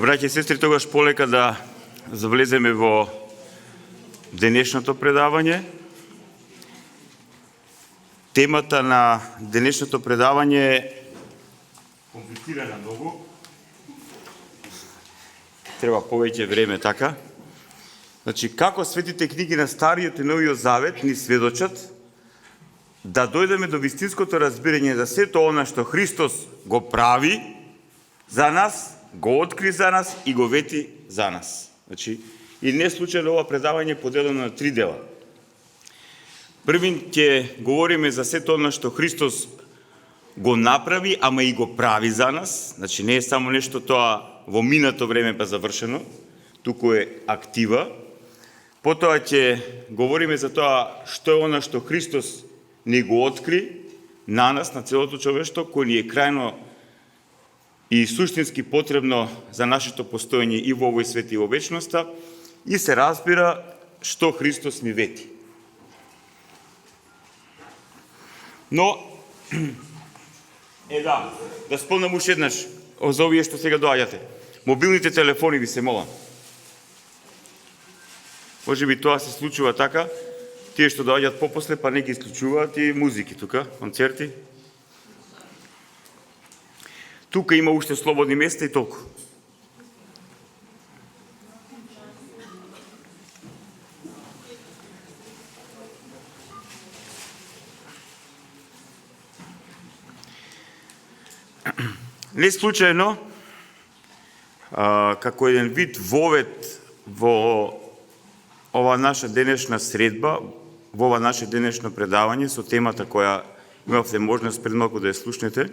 Браќа и сестри, тогаш полека да завлеземе во денешното предавање. Темата на денешното предавање е комплицирана многу. Треба повеќе време, така. Значи, како светите книги на Стариот и Новиот Завет ни сведочат да дојдеме до вистинското разбирање за сето она што Христос го прави за нас, го откри за нас и го вети за нас. Значи, и не случајно ова предавање е поделено на 3 дела. Првин ќе говориме за сето она што Христос го направи, ама и го прави за нас. Значи, не е само нешто тоа во минато време па завршено, туку е актива. Потоа ќе говориме за тоа што е она што Христос ни го откри на нас, на целото човештво, кој ни е крајно и суштински потребно за нашето постоење и во овој свет и во вечноста, и се разбира што Христос ни вети. Но, да спомнам уште еднаш за овие што сега доаѓате. Мобилните телефони ви се молам. Може би тоа се случува така, тие што доаѓат попосле па не ги исклучуваат и музики тука, концерти. Тука има уште слободни места и толку. Не случајно, како еден вид вовет во ова наша денешна средба, во ова наше денешно предавање со темата која имавте можност пред малку да ја слушнете,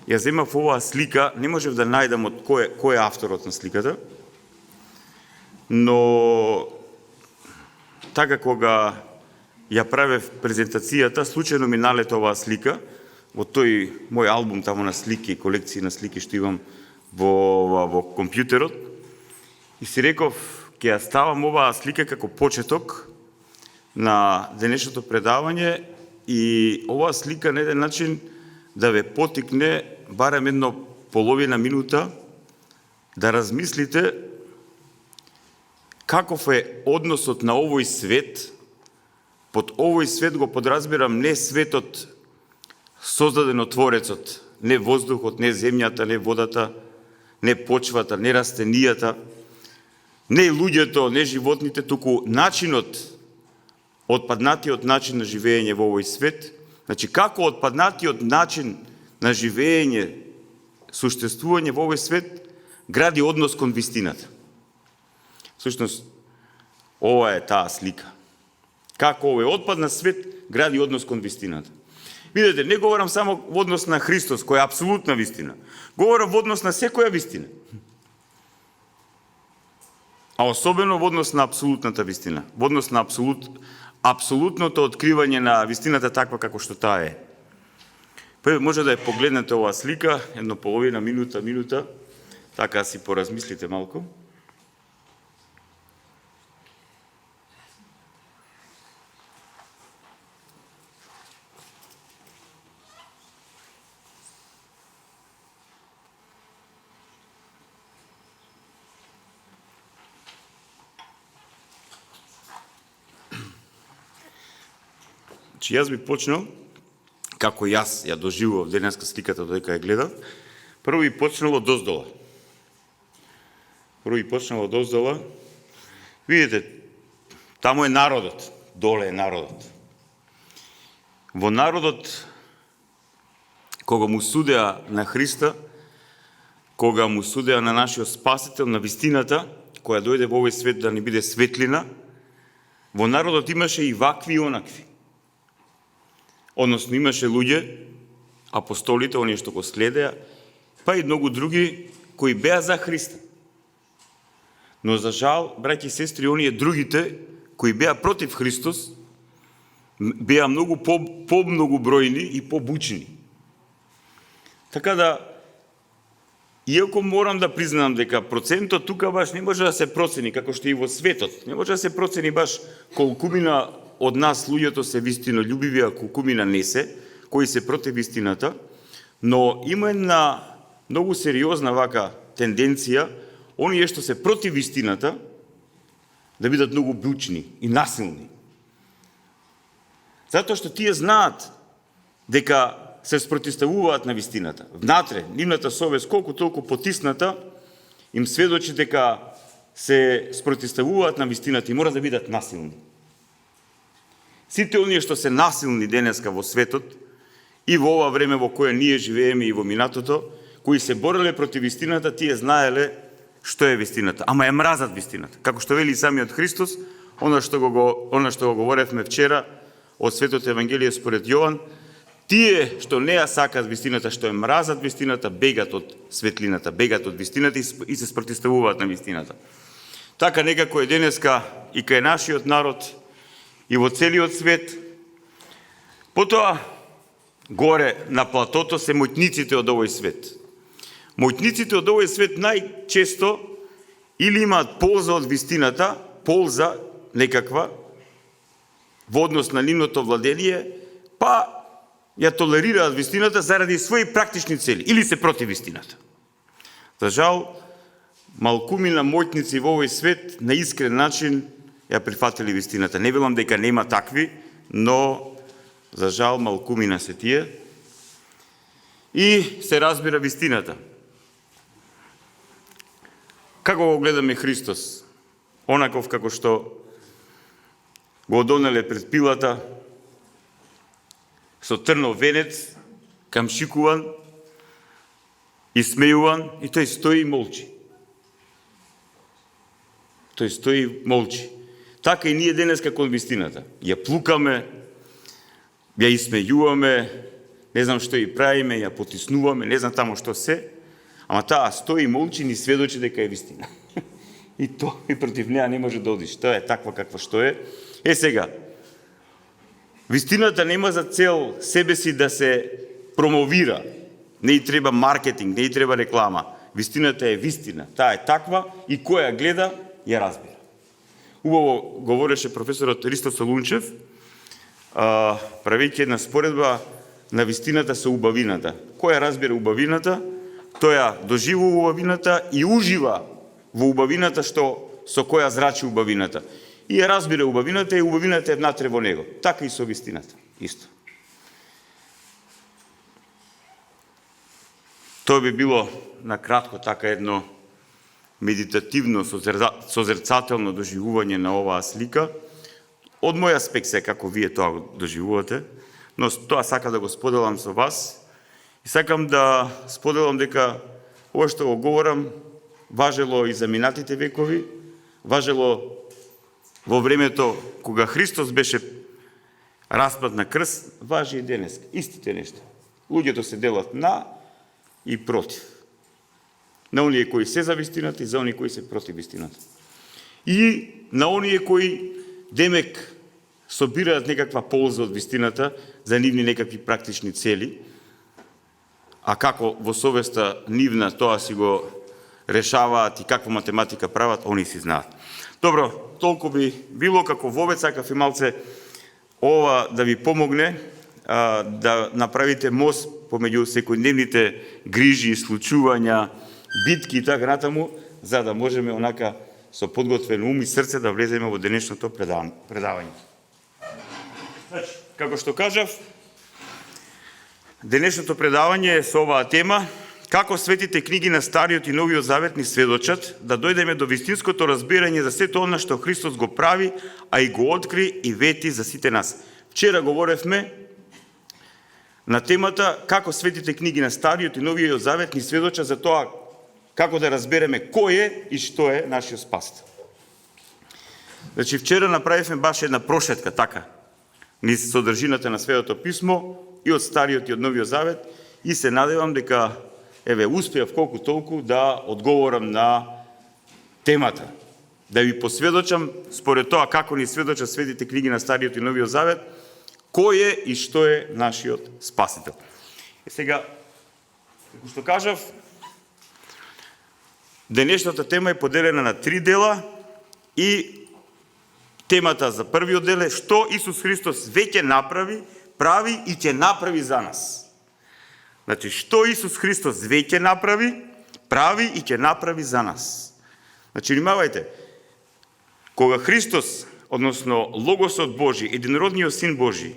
ја земав оваа слика, не можев да најдам од кој е авторот на сликата, но така кога ја правев презентацијата, случајно ми налета оваа слика во тој мој албум тамо на слики, колекции на слики што имам во компјутерот, и си реков, ќе ја ставам оваа слика како почеток на денешното предавање и оваа слика на еден начин да ве потикне барем едно половина минута да размислите каков е односот на овој свет. Под овој свет го подразбирам не светот создаден од Творецот, не воздухот, не земјата, не водата, не почвата, не растенијата, не луѓето, не животните, туку начинот, отпаднатиот начин на живење во овој свет. Значи, како отпаднатиот начин на живење, суштествување во овој свет, гради однос кон вистината. Всушност, ова е таа слика. Како овој отпадна свет гради однос кон вистината. Видете, не говорам само во однос на Христос, кој е апсолутна вистина. Говорам во однос на секоја вистина. А особено во однос на апсолутната вистина. Во однос на апсолутното откривање на вистината таква како што таа е. Може да ја погледнете оваа слика, едно половина минута, така си поразмислите малку. Че јас би почнал, како јас ја доживував денеска сликата додека ја гледав, прво би почнал од оздола. Видите, таму е народот, доле е народот. Во народот, кога му судеа на Христа, кога му судеа на нашиот Спасител, на вистината, која дојде во овој свет да ни биде светлина, во народот имаше и вакви и онакви. Односно имаше луѓе, апостолите, оние што го следеа, па и многу други кои беа за Христа. Но за жал, браќи и сестри, оние другите кои беа против Христос, беа многу по-многобројни и побучни. Така да, иако морам да признам дека процентот тука баш не може да се процени, како што и во светот, не може да се процени баш колкумина од нас луѓето се вистинолюбиви, а колкумина не се, кои се против вистината, но има една многу сериозна вака тенденција оние што се против вистината да бидат многу бучни и насилни. Затоа што тие знаат дека се спротивставуваат на вистината. Внатре, нивната совест, колку толку потисната, им сведочи дека се спротивставуваат на вистината и мора да бидат насилни. Сите оние што се насилни денеска во светот и во ова време во кое ние живееме и во минатото, кои се бореле против вистината, тие знаеле што е вистината. Ама ја мразат вистината. Како што вели самиот Христос, она што го говоревме вчера од Светото Евангелие според Јован, тие што не ја сакат вистината, што ја мразат вистината, бегат од светлината, бегат од вистината и се спротивставуваат на вистината. Така некако е денеска и кај нашиот народ и во целиот свет. Потоа, горе на платото се моќниците од овој свет. Моќниците од овој свет најчесто или имаат полза од вистината, полза некаква, во однос на нивното владение, па ја толерираат вистината заради своји практични цели, или се против вистината. За жал, малкумина моќници во овој свет на искрен начин ја прифатили вистината. Не велам дека нема такви, но за жал малкумина се тие. И се разбира вистината. Како го гледаме Христос? Онаков како што го донеле пред Пилата, со трнов венец, камшикуван, исмејуван, и тој стои и молчи. Тој стои и молчи. Така и ние денеска кон вистината. Ја плукаме, ја исмејуваме, не знам што и правиме, ја потиснуваме, не знам тамо што се, ама таа стои и молчи, ни сведочи дека е вистина. И тоа и против неа не може да одиш. Тоа е таква каква што е. Сега, вистината нема за цел себе си да се промовира. Не и треба маркетинг, не и треба реклама. Вистината е вистина. Таа е таква и кој ја гледа, ја разбира. Убаво говореше професорот Ристо Солунчев, правејќи една споредба на вистината со убавината. Кој ја разбира убавината, тој ја доживува убавината и ужива во убавината со која зрачи убавината. И ја разбира убавината и убавината е внатре во него. Така и со вистината. Исто. Тоа би било накратко така едно медитативно, созерцателно доживување на оваа слика. Од мој аспект се како вие тоа го доживувате, но тоа сакам да го споделам со вас и сакам да споделам дека ова што го говорам важело и за минатите векови, важело во времето кога Христос беше распнат на крст, важи и денес. Истите нешта. Луѓето се делат на и против. На оние кои се за вистината и за оние кои се против вистината. И на оние кои демек собираат некаква полза од вистината за нивни некакви практични цели, а како во совеста нивна тоа си го решаваат и каква математика прават, они си знаат. Добро, толку би било како вовед, сакав и малце ова да ви помогне да направите мост помеѓу секојдневните грижи, случувања, битки и така натаму, за да можеме онака со подготвен ум и срце да влеземе во денешното предавање. Како што кажав, денешното предавање е со оваа тема: како светите книги на Стариот и Новиот Завет ни сведочат да дојдеме до вистинското разбирање за сето она што Христос го прави, а и го откри и вети за сите нас. Вчера говоревме на темата како светите книги на Стариот и Новиот Завет ни сведочат за тоа како да разбереме кој е и што е нашиот Спасител. Значи, вчера направивме баш една прошетка, така, низ содржината на Светото писмо и од Стариот и од Новиот Завет, и се надевам дека успеав колку толку да одговорам на темата, да ви посведочам според тоа како ни сведочат светите книги на Стариот и Новиот Завет, кој е и што е нашиот Спасител. И сега, како што кажав, денешната тема е поделена на 3 дела и темата за првиот дел е што Исус Христос веќе направи, прави и ќе направи за нас. Значи, што Исус Христос веќе направи, прави и ќе направи за нас. Значи, внимавајте, кога Христос, односно Логосот Божи, единородниот Син Божи,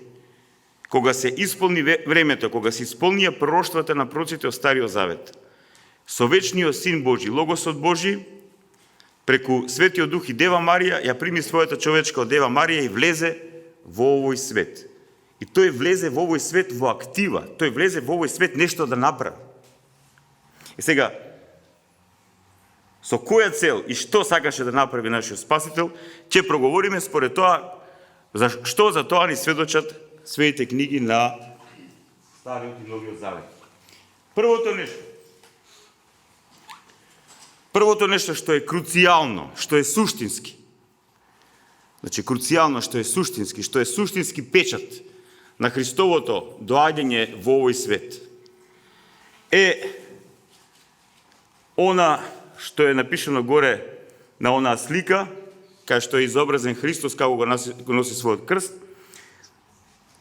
кога се исполни времето, кога се исполнија пророштвата на пророците од Стариот Завет, со вечниот Син Божи, Логосот Божи, преку Светиот Дух и Дева Марија, ја прими својата човечка од Дева Марија и влезе во овој свет. И тој влезе во овој свет во актива, тој влезе во овој свет нешто да направи. И сега, со која цел и што сакаше да направи нашиот Спасител, ќе проговориме според тоа, што за тоа ни сведочат светите книги на Стариот и Новиот Завет. Првото нешто што е круцијално, што е суштински. Значи, круцијално што е суштински печат на Христовото доаѓање во овој свет, е она што е напишано горе на онаа слика, кај што е изобразен Христос како го носи својот крст.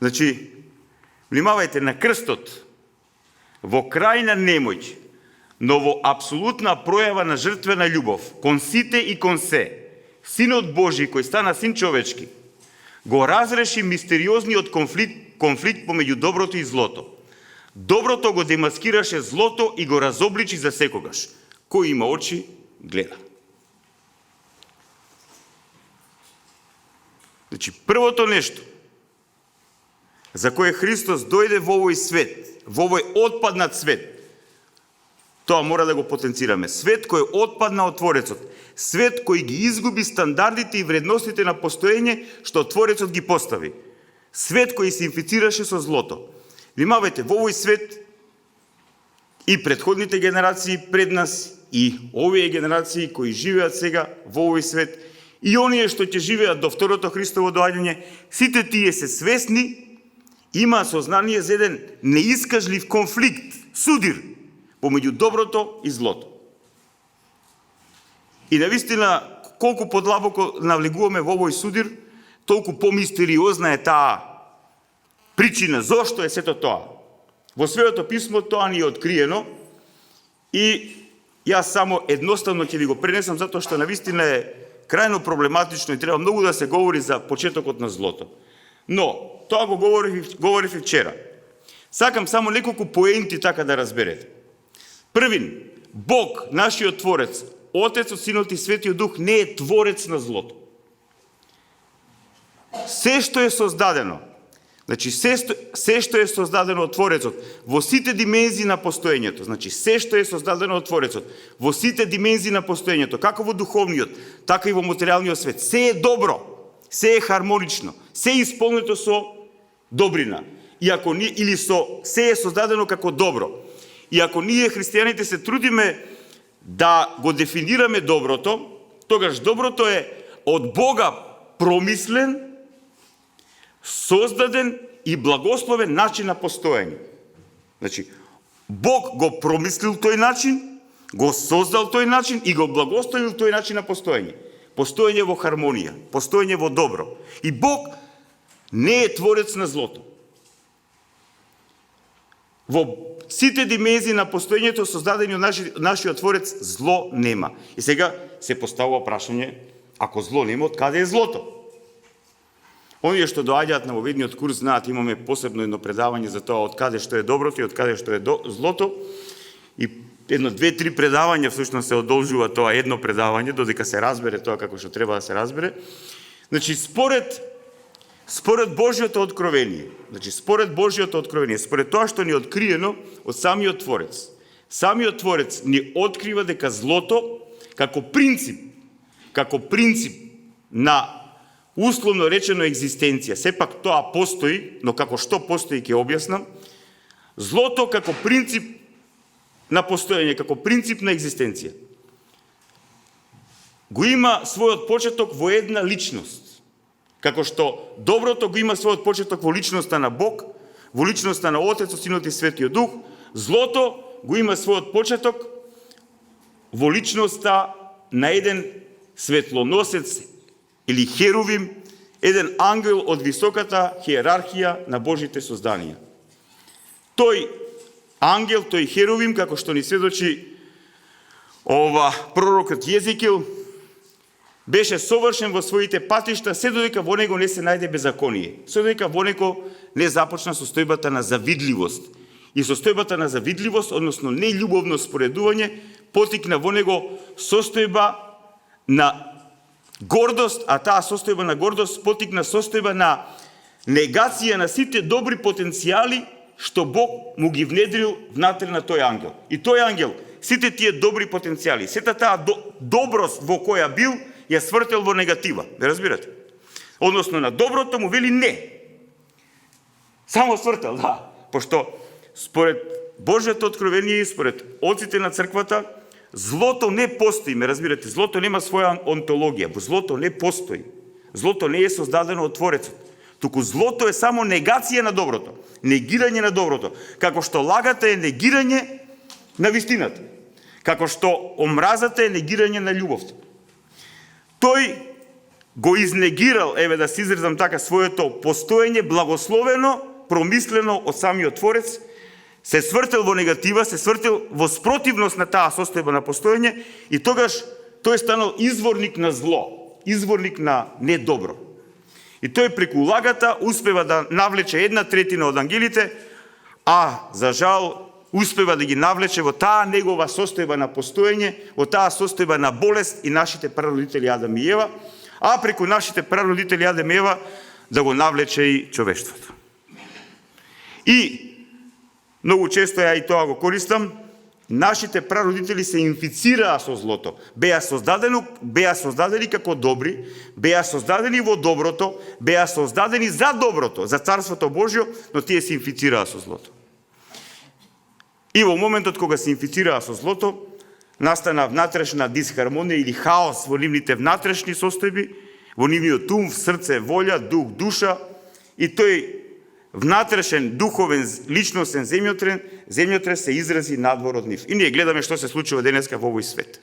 Значи, внимавајте, на крстот, во крајна немој, но во апсолутна пројава на жртвена љубов, кон сите и кон се, Синот Божи, кој стана Син човечки, го разреши мистериозниот конфликт помеѓу доброто и злото. Доброто го демаскираше злото и го разобличи за секогаш. Кој има очи, гледа. Значи, првото нешто за кое Христос дојде во овој свет, во овој отпаднат свет, тоа мора да го потенцираме. Свет кој отпадна од Творецот. Свет кој ги изгуби стандардите и вредностите на постоење што Творецот ги постави. Свет кој се инфицираше со злото. Внимавајте, во овој свет и предходните генерации пред нас, и овие генерации кои живеат сега во овој свет, и оние што ќе живеат до второто Христово доаѓање, сите тие се свесни, има сознание за еден неискажлив конфликт, судир, помеѓу доброто и злото. И навистина, колку подлабоко навлегуваме во овој судир, толку помистериозна е таа причина, зошто е сето тоа. Во Светото писмо тоа ни е откриено и јас само едноставно ќе ви го пренесам, затоа што навистина е крајно проблематично и треба многу да се говори за почетокот на злото. Но, тоа го говорив и вчера. Сакам само неколку поенти така да разберете. Првин, Бог, нашиот Творец, Отецот, Синот и Светиот Дух не е творец на злото. Се што е создадено, значи се што е создадено од Творецот во сите димензии на постоењето, значи се што е создадено од Творецот во сите димензии на постоењето, како во духовниот, така и во материјалниот свет, се е добро, се е хармонично, се е исполнето со добрина. Или се е создадено како добро. И ако ние, христијаните, се трудиме да го дефинираме доброто, тогаш доброто е од Бога промислен, создаден и благословен начин на постоење. Значи, Бог го промислил тој начин, го создал тој начин и го благословил тој начин на постоење. Постоење во хармонија, постоење во добро. И Бог не е творец на злото. Во сите димензии на постоењето создадени од нашиот Творец, зло нема. И сега се поставува прашање, ако зло нема, од каде е злото? Оние што доаѓаат на воведниот курс знаат, имаме посебно едно предавање за тоа од каде што е доброто и од каде што е злото. И едно, 2-3 предавања всушност се одолжува тоа едно предавање, додека се разбере тоа како што треба да се разбере. Значи, според Божјото откровение, според тоа што ни е откриено од самиот Творец. Самиот Творец ни открива дека злото како принцип на условно речено екзистенција, сепак тоа постои, но како што постои ќе објаснам, злото како принцип на постоење, како принцип на екзистенција, го има својот почеток во една личност. Како што доброто го има својот почеток во личноста на Бог, во личноста на Отецот, Синот и Светиот Дух, злото го има својот почеток во личноста на еден светлоносец или херувим, еден ангел од високата хиерархија на Божите созданија. Тој ангел, тој херувим, како што ни сведочи пророкот Језекил, беше совршен во своите патишта, се додека во него не се најде беззаконие. Се додека во него не започна состојбата на завидливост. И состојбата на завидливост, односно нељубовно споредување, потикна во него состојба на гордост, а таа состојба на гордост потикна состојба на негација на сите добри потенцијали што Бог му ги внедрил внатре на тој ангел. И тој ангел, сите тие добри потенцијали, сета таа доброст во која бил, ја свртел во негатива. Ме разбирате? Односно на доброто му вели не. Само свртел, да. Пошто според Божјото откровение и според отците на црквата, злото не постои, ме разбирате, злото нема своја онтологија, злото не постои. Злото не е создадено од Творецот. Туку злото е само негација на доброто, негирање на доброто, како што лагата е негирање на вистината, како што омразата е негирање на љубовта. Тој го изнегирал, еве да се изразам така, своето постоење благословено, промислено од самиот Творец, се свртел во негатива, се свртел во спротивност на таа состојба на постоење и тогаш тој станал изворник на зло, изворник на недобро. И тој преку лагата успева да навлече 1/3 од ангелите, а за жал успева да ги навлече во таа негова состојба на постоење, во таа состојба на болест и нашите прародители Адам и Ева, а преку нашите прародители Адам и Ева да го навлече и човештвото. И многу често ја и тоа го користам, нашите прародители се инфицираа со злото. Беа создадени како добри, беа создадени во доброто, беа создадени за доброто, за Царството Божјо, но тие се инфицираа со злото. И во моментот кога се инфицираа со злото, настана внатрешна дисхармонија или хаос во нивните внатрешни состојби, во нивниот ум, срце, волја, дух, душа, и тој внатрешен, духовен, личностен земјотрес се изрази надвор од нив. И ние гледаме што се случува денеска во овој свет.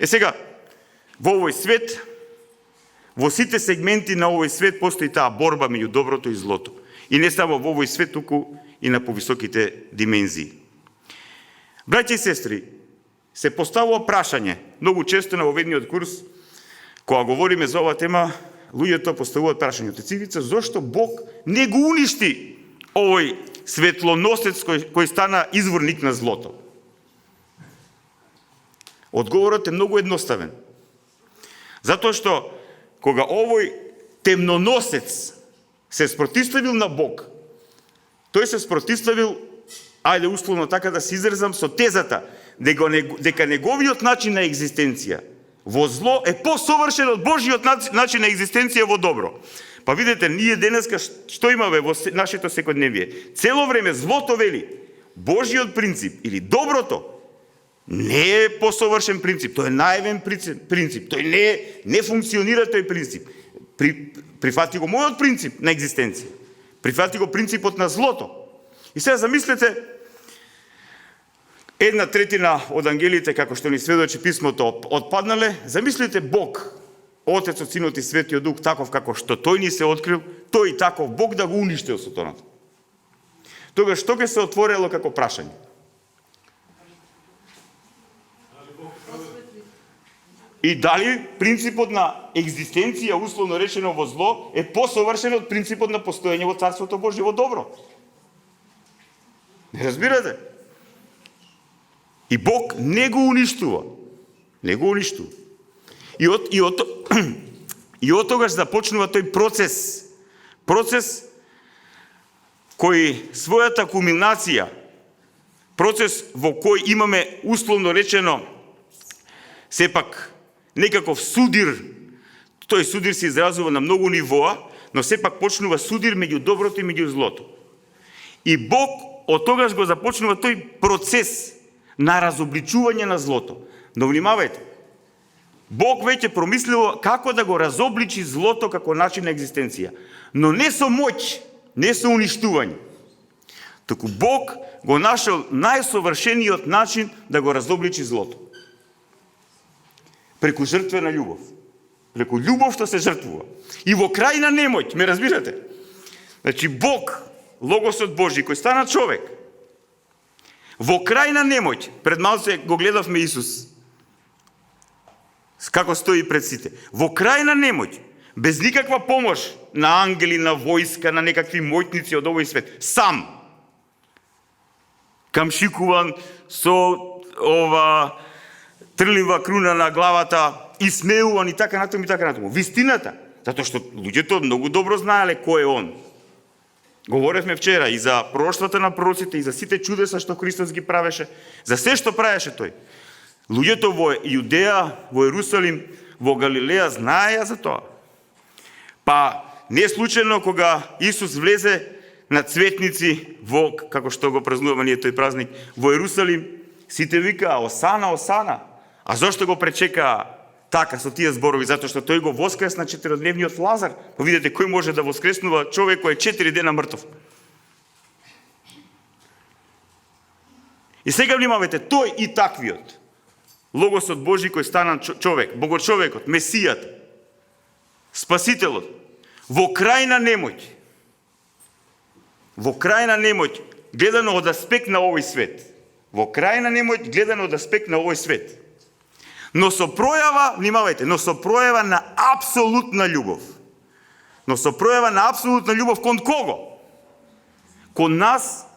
Сега, во овој свет, во сите сегменти на овој свет постои таа борба меѓу доброто и злото. И не само во овој свет, туку и на повисоките димензии. Браќи и сестри, се поставува прашање, многу често на оведниот курс, кога говориме за оваа тема, луѓето поставуваат прашањето: Цивица, зошто Бог не го уништи овој светлоносец кој стана изворник на злото? Одговорот е многу едноставен. Затоа што кога овој темноносец се спротивставил на Бог, тој се спротивставил, ајде условно така да се изразам, со тезата дека неговиот начин на екзистенција во зло е посовршен од Божиот начин на екзистенција во добро. Па видите, ние денеска што имаме во нашето секојдневие? Цело време злото вели, Божиот принцип или доброто не е посовршен принцип, тој е наивен принцип, тој не функционира тој принцип. Прифати го мојот принцип на екзистенција, прифати го принципот на злото. И сега замислете, 1/3 од ангелите, како што ни сведочи писмото, отпаднале. Замислите Бог, Отецот, Синот и Светиот Дух, таков како што тој ни се открил, тој и таков Бог да го уништил сатаната. Тогаш што ќе се отворило како прашање? И дали принципот на екзистенција, условно речено во зло, е посовршен од принципот на постоење во Царството Божје во добро? Не разбирате? И Бог не го уништува. Не го уништува. И од тогаш започнува тој процес. Процес кој својата кулминација, процес во кој имаме условно речено сепак некаков судир. Тој судир се изразува на многу нивоа, но сепак почнува судир меѓу доброто и меѓу злото. И Бог од тогаш го започнува тој процес на разобличување на злото. Но внимавајте, Бог веќе промислило како да го разобличи злото како начин на екзистенција. Но не со моќ, не со уништување. Туку Бог го нашел најсовршениот начин да го разобличи злото. Преку жртвена љубов. Преку љубов што се жртвува. И во крај на немоќ, ме разбирате? Значи Бог, Логосот Божи, кој стана човек, во крај на немоќ, пред малце го гледавме Исус, Како стои пред сите. Во крајна немоќ, без никаква помош на ангели, на војска, на некакви моќници од овој свет, сам, камшикуван со трлива круна на главата, исмеуван и така натаму и така натаму. Вистината, затоа што луѓето многу добро знаеле кој е он. Говоревме вчера и за пророштвата на пророците, и за сите чудеса што Христос ги правеше, за се што правеше тој. Луѓето во Јудеја, во Ерусалим, во Галилеја знаеја за тоа. Па не случајно кога Исус влезе на цветници во, како што го празнуваме ние тој празник, во Ерусалим, сите викаа Осана, Осана. А зошто го пречекаа така со тие зборови? Затоа што тој го воскресна 4-дневниот Лазар. Па видите кој може да воскреснува човек кој е 4 дена мртов. И сега внимавајте, тој и таквиот Логосот Божи кој стана човек, Богочовекот, Месијата, Спасителот, во крајна немоќ, гледано од аспект на овој свет. Во крајна немоќ, гледано од аспект на овој свет. Но со пројава, внимавајте, но со пројава на апсолутна љубов. Но со пројава на апсолутна љубов кон кого? Кон нас,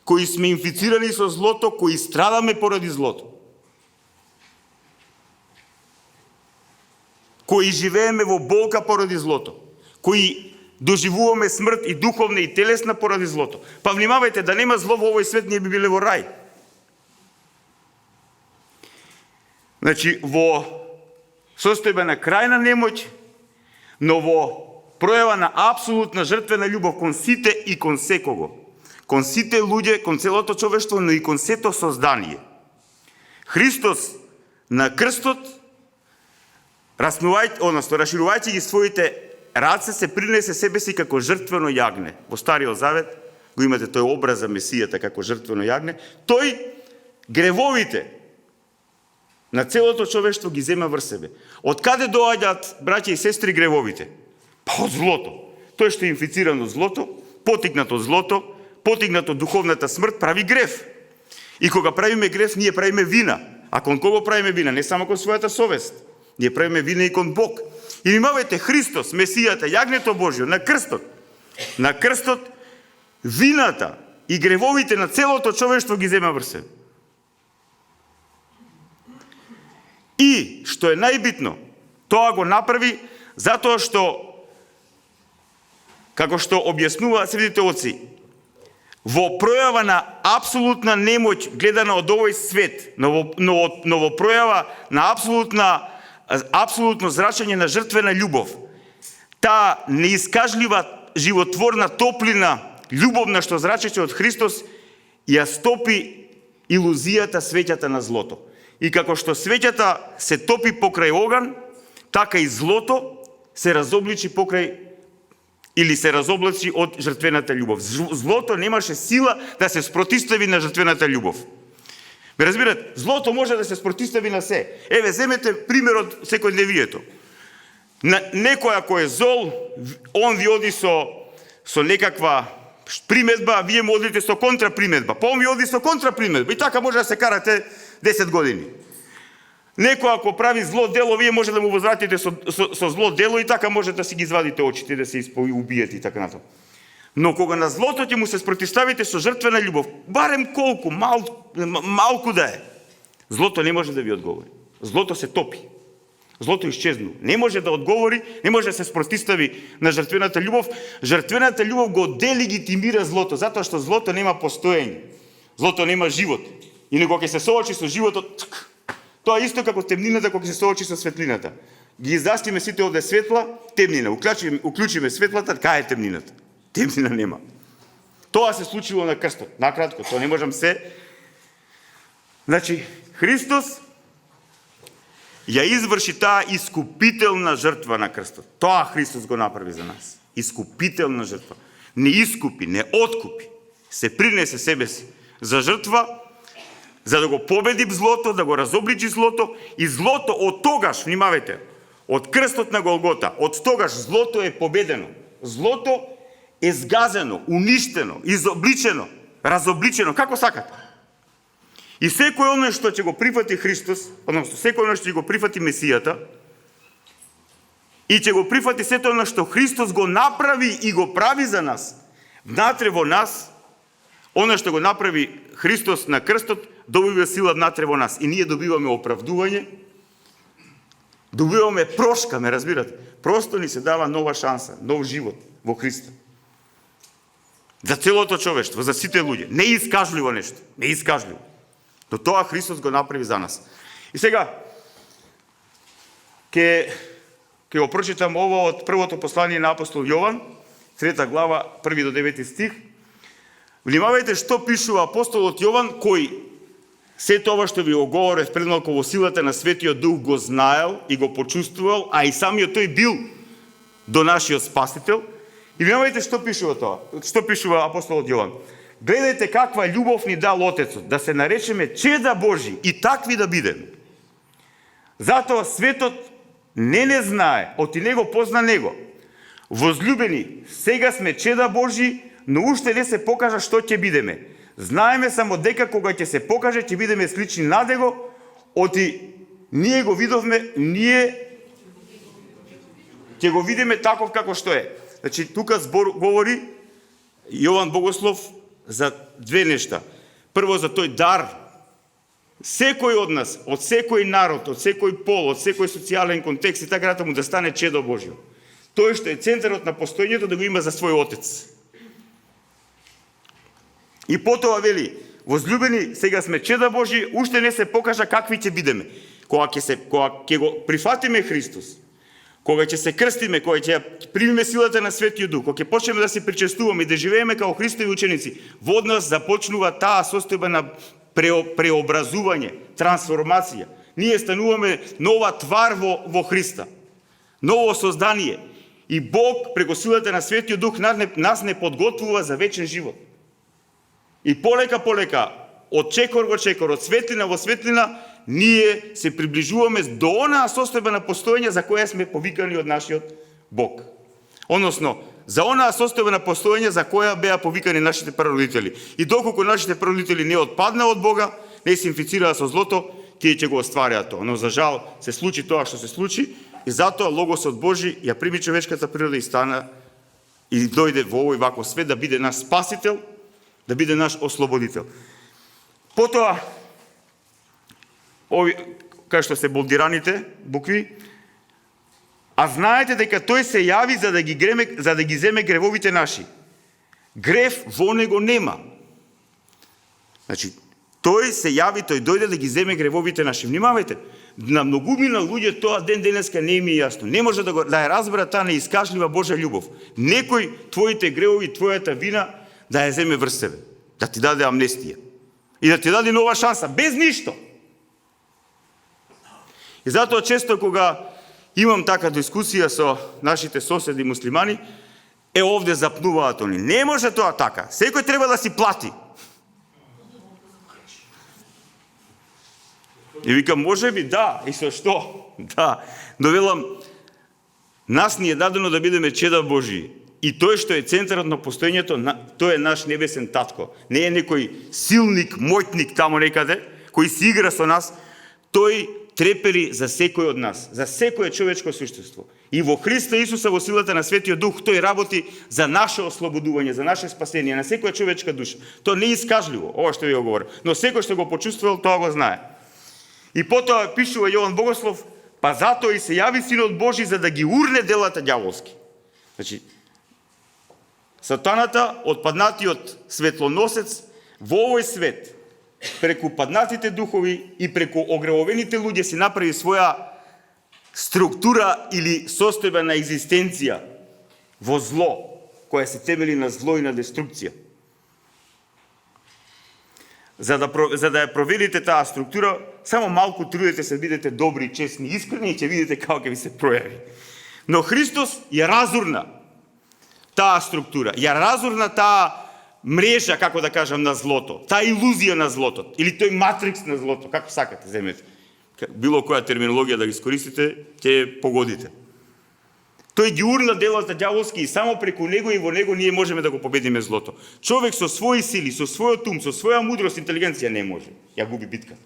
кои сме инфицирани со злото, кои страдаме поради злото. Кои живееме во болка поради злото. Кои доживуваме смрт и духовна и телесна поради злото. Па внимавајте, да нема зло во овој свет, ние би биле во рај. Значи, во состојба на крајна немоќ, но во пројава на апсолутна жртвена љубов кон сите и кон секого. Кон сите луѓе, кон целото човештво, но и кон сето создание. Христос на крстот, расширувајќи ги своите раце, се принесе себе си како жртвено јагне. Во Стариот Завет го имате тој образ за Месијата како жртвено јагне. Тој гревовите на целото човештво ги зема врз себе. Од каде доаѓаат, браќа и сестри, гревовите? Па од злото. Тој што е инфицирано од злото, потикнато од злото, потикнато духовната смрт, прави грев. И кога правиме грев, ние правиме вина. А кон кого правиме вина? Не само кон својата совест. Ние правиме вина и кон Бог. И внимавајте, Христос, Месијата, јагнето Божјо, на крстот, вината и гревовите на целото човештво ги зема врз себе. И, што е најбитно, тоа го направи затоа што, како што објаснуваат светите отци, во пројава на апсолутна немоќ гледана од овој свет, но во пројава на апсолутно зрачење на жртвена љубов, таа неискажлива животворна топлина, љубовна што зрачеше од Христос, ја стопи илузијата, свеќата на злото. И како што свеќата се топи покрај оган, така и злото се разобличи од жртвената љубов. Злото немаше сила да се спротистави на жртвената љубов. Ме разбирате, злото може да се спротистави на се. Еве, земете примерот секојдневието. Некој ако е зол, он ви оди со некаква примедба, вие му одите со контрапримедба, па он ви оди со контрапримедба и така може да се карате 10 години. Некој ако прави зло дело, вие може да му возвратите со зло дело и така може да си ги извадите очите, да се убиете и така натаму. Но кога на злото ќе му се спротиставите со жртвена љубов, барем колку, малку да е, злото не може да ви одговори. Злото се топи. Злото исчезнува. Не може да одговори, не може да се спротистави на жртвената љубов. Жртвената љубов го делегитимира злото, затоа што злото нема постоење. Злото нема живот. И кога ќе се соочи со животот, тоа исто како темнината кога се соочи со светлината. Ги издастиме сите овде светла, темнина. Уклучиме светлата, кај е темнината? Темнина нема. Тоа се случило на крстот. Накратко, тоа не можам се. Значи, Христос ја изврши таа искупителна жртва на крстот. Тоа Христос го направи за нас. Искупителна жртва. Не искупи, не откупи. Се принесе себе си за жртва, за да го победи злото, да го разобличи злото, и злото од тогаш, внимавајте, од крстот на Голгота, од тогаш злото е победено. Злото е згазено, уништено, изобличено, разобличено, како сакате. И секој оно што ќе го прифати Христос, односно секој оно што ќе го прифати Месијата, и ќе го прифати сето оно што Христос го направи и го прави за нас, внатре во нас, оно што го направи Христос на крстот, добива сила внатре во нас. И ние добиваме оправдување, добиваме прошка, ме разбирате. Просто ни се дава нова шанса, нов живот во Христа. За целото човештво, за сите луѓе. Неискажливо нешто, неискажливо. Но тоа Христос го направи за нас. И сега, ќе го прочитам ово од првото послание на апостол Јован, 3 глава, 1 до 9 стих. Внимавајте што пишува апостолот Јован, кој се тоа што ви го говорев пред малку во силата на Светиот Дух го знаел и го почувствувал, а и самиот тој бил до нашиот Спасител. И внимавајте што пишува тоа, што пишува апостолот Јован. Гледајте каква љубов ни дал Отецот, да се наречеме чеда Божи и такви да бидеме. Затоа светот не знае, оти него позна него. Возлюбени, сега сме чеда Божи, но уште не се покажа што ќе бидеме. Знаеме само дека кога ќе се покаже, ќе бидеме слични на него, оти ние го видовме, ние ќе го видиме таков како што е. Значи, тука говори Јован Богослов за две нешта. Прво, за тој дар. Секој од нас, од секој народ, од секој пол, од секој социјален контекст и така му да стане чедо Божјо. Тој што е центарот на постоењето да го има за свој Отец. И потоа вели, возлюбени, сега сме чеда Божи, уште не се покажа какви ќе бидеме. Кога ќе го прифатиме Христос, кога ќе се крстиме, кога ќе примиме силата на Светиот Дух, кога ќе почнеме да се причестуваме и да живееме како Христови ученици, во нас започнува таа состојба на преобразување, трансформација. Ние стануваме нова твар во Христа. Ново создание. И Бог, преко силата на Светиот Дух, нас не подготвува за вечен живот. И полека, од чекор во чекор, од светлина во светлина, ние се приближуваме до онаа состојба на постоење за која сме повикани од нашиот Бог. Односно, за онаа состојба на постоење за која беа повикани нашите прародители. И доколку нашите прародители не отпаднаа од Бога, не се инфицираа со злото, ќе го остварија тоа. Но за жал се случи тоа што се случи и затоа Логосот Божи ја прими човечката природа и стана и дојде во овој ваков свет да биде наш спасител, да биде наш ослободител. Потоа, ови, кај што се болдираните букви, а знаете дека тој се јави за да ги земе гревовите наши. Грев во него нема. Значи, тој се јави, тој дојде да ги земе гревовите наши. Внимавајте, на многумина луѓе тоа денеска не им е јасно. Не може да ја разбера таа неискажлива Божја љубов. Некој твоите гревови, твојата вина да ја земе врз себе, да ти даде амнестија и да ти даде нова шанса, без ништо. И затоа често кога имам така дискусија со нашите соседи муслимани, овде запнуваат они. Не може тоа така. Секој треба да си плати. И викам, може би да, и со што? Да. Но велам, нас ни е дадено да бидеме чеда Божии. И тој што е центарот на постоењето, тој е наш небесен татко. Не е некој силник, моќник тамо некаде, кој си игра со нас. Тој трепери за секој од нас, за секое човечко суштество. И во Христа Исуса, во силата на Светиот Дух, тој работи за наше ослободување, за наше спасение, на секоја човечка душа. Тоа не е искажливо, ова што ви го говорам, но секој што го почувствувал, тоа го знае. И потоа пишува Јован Богослов, па затоа и се јави Синот Божи за да ги урне делата ѓаволски. Значи, Сатаната, отпаднатиот светлоносец, во овој свет, преку паднатите духови и преку огревовените луѓе си направи своја структура или состојба на екзистенција во зло, која се темели на зло и на деструкција. За да ја проверите таа структура, само малку трудете се, бидете добри, честни, искрени и ќе видите како ќе ви се пројави. Но Христос ја разурна таа структура, ја разурна таа мрежа, како да кажам, на злото, таа илузија на злото, или тој матрикс на злото, како сакате, земете. Било која терминологија да ги искористите, ќе погодите. Тој ги урна делата ѓаволски и само преку него и во него ние можеме да го победиме злото. Човек со своји сили, со својот ум, со своја мудрост, интелигенција не може. Ја губи битката.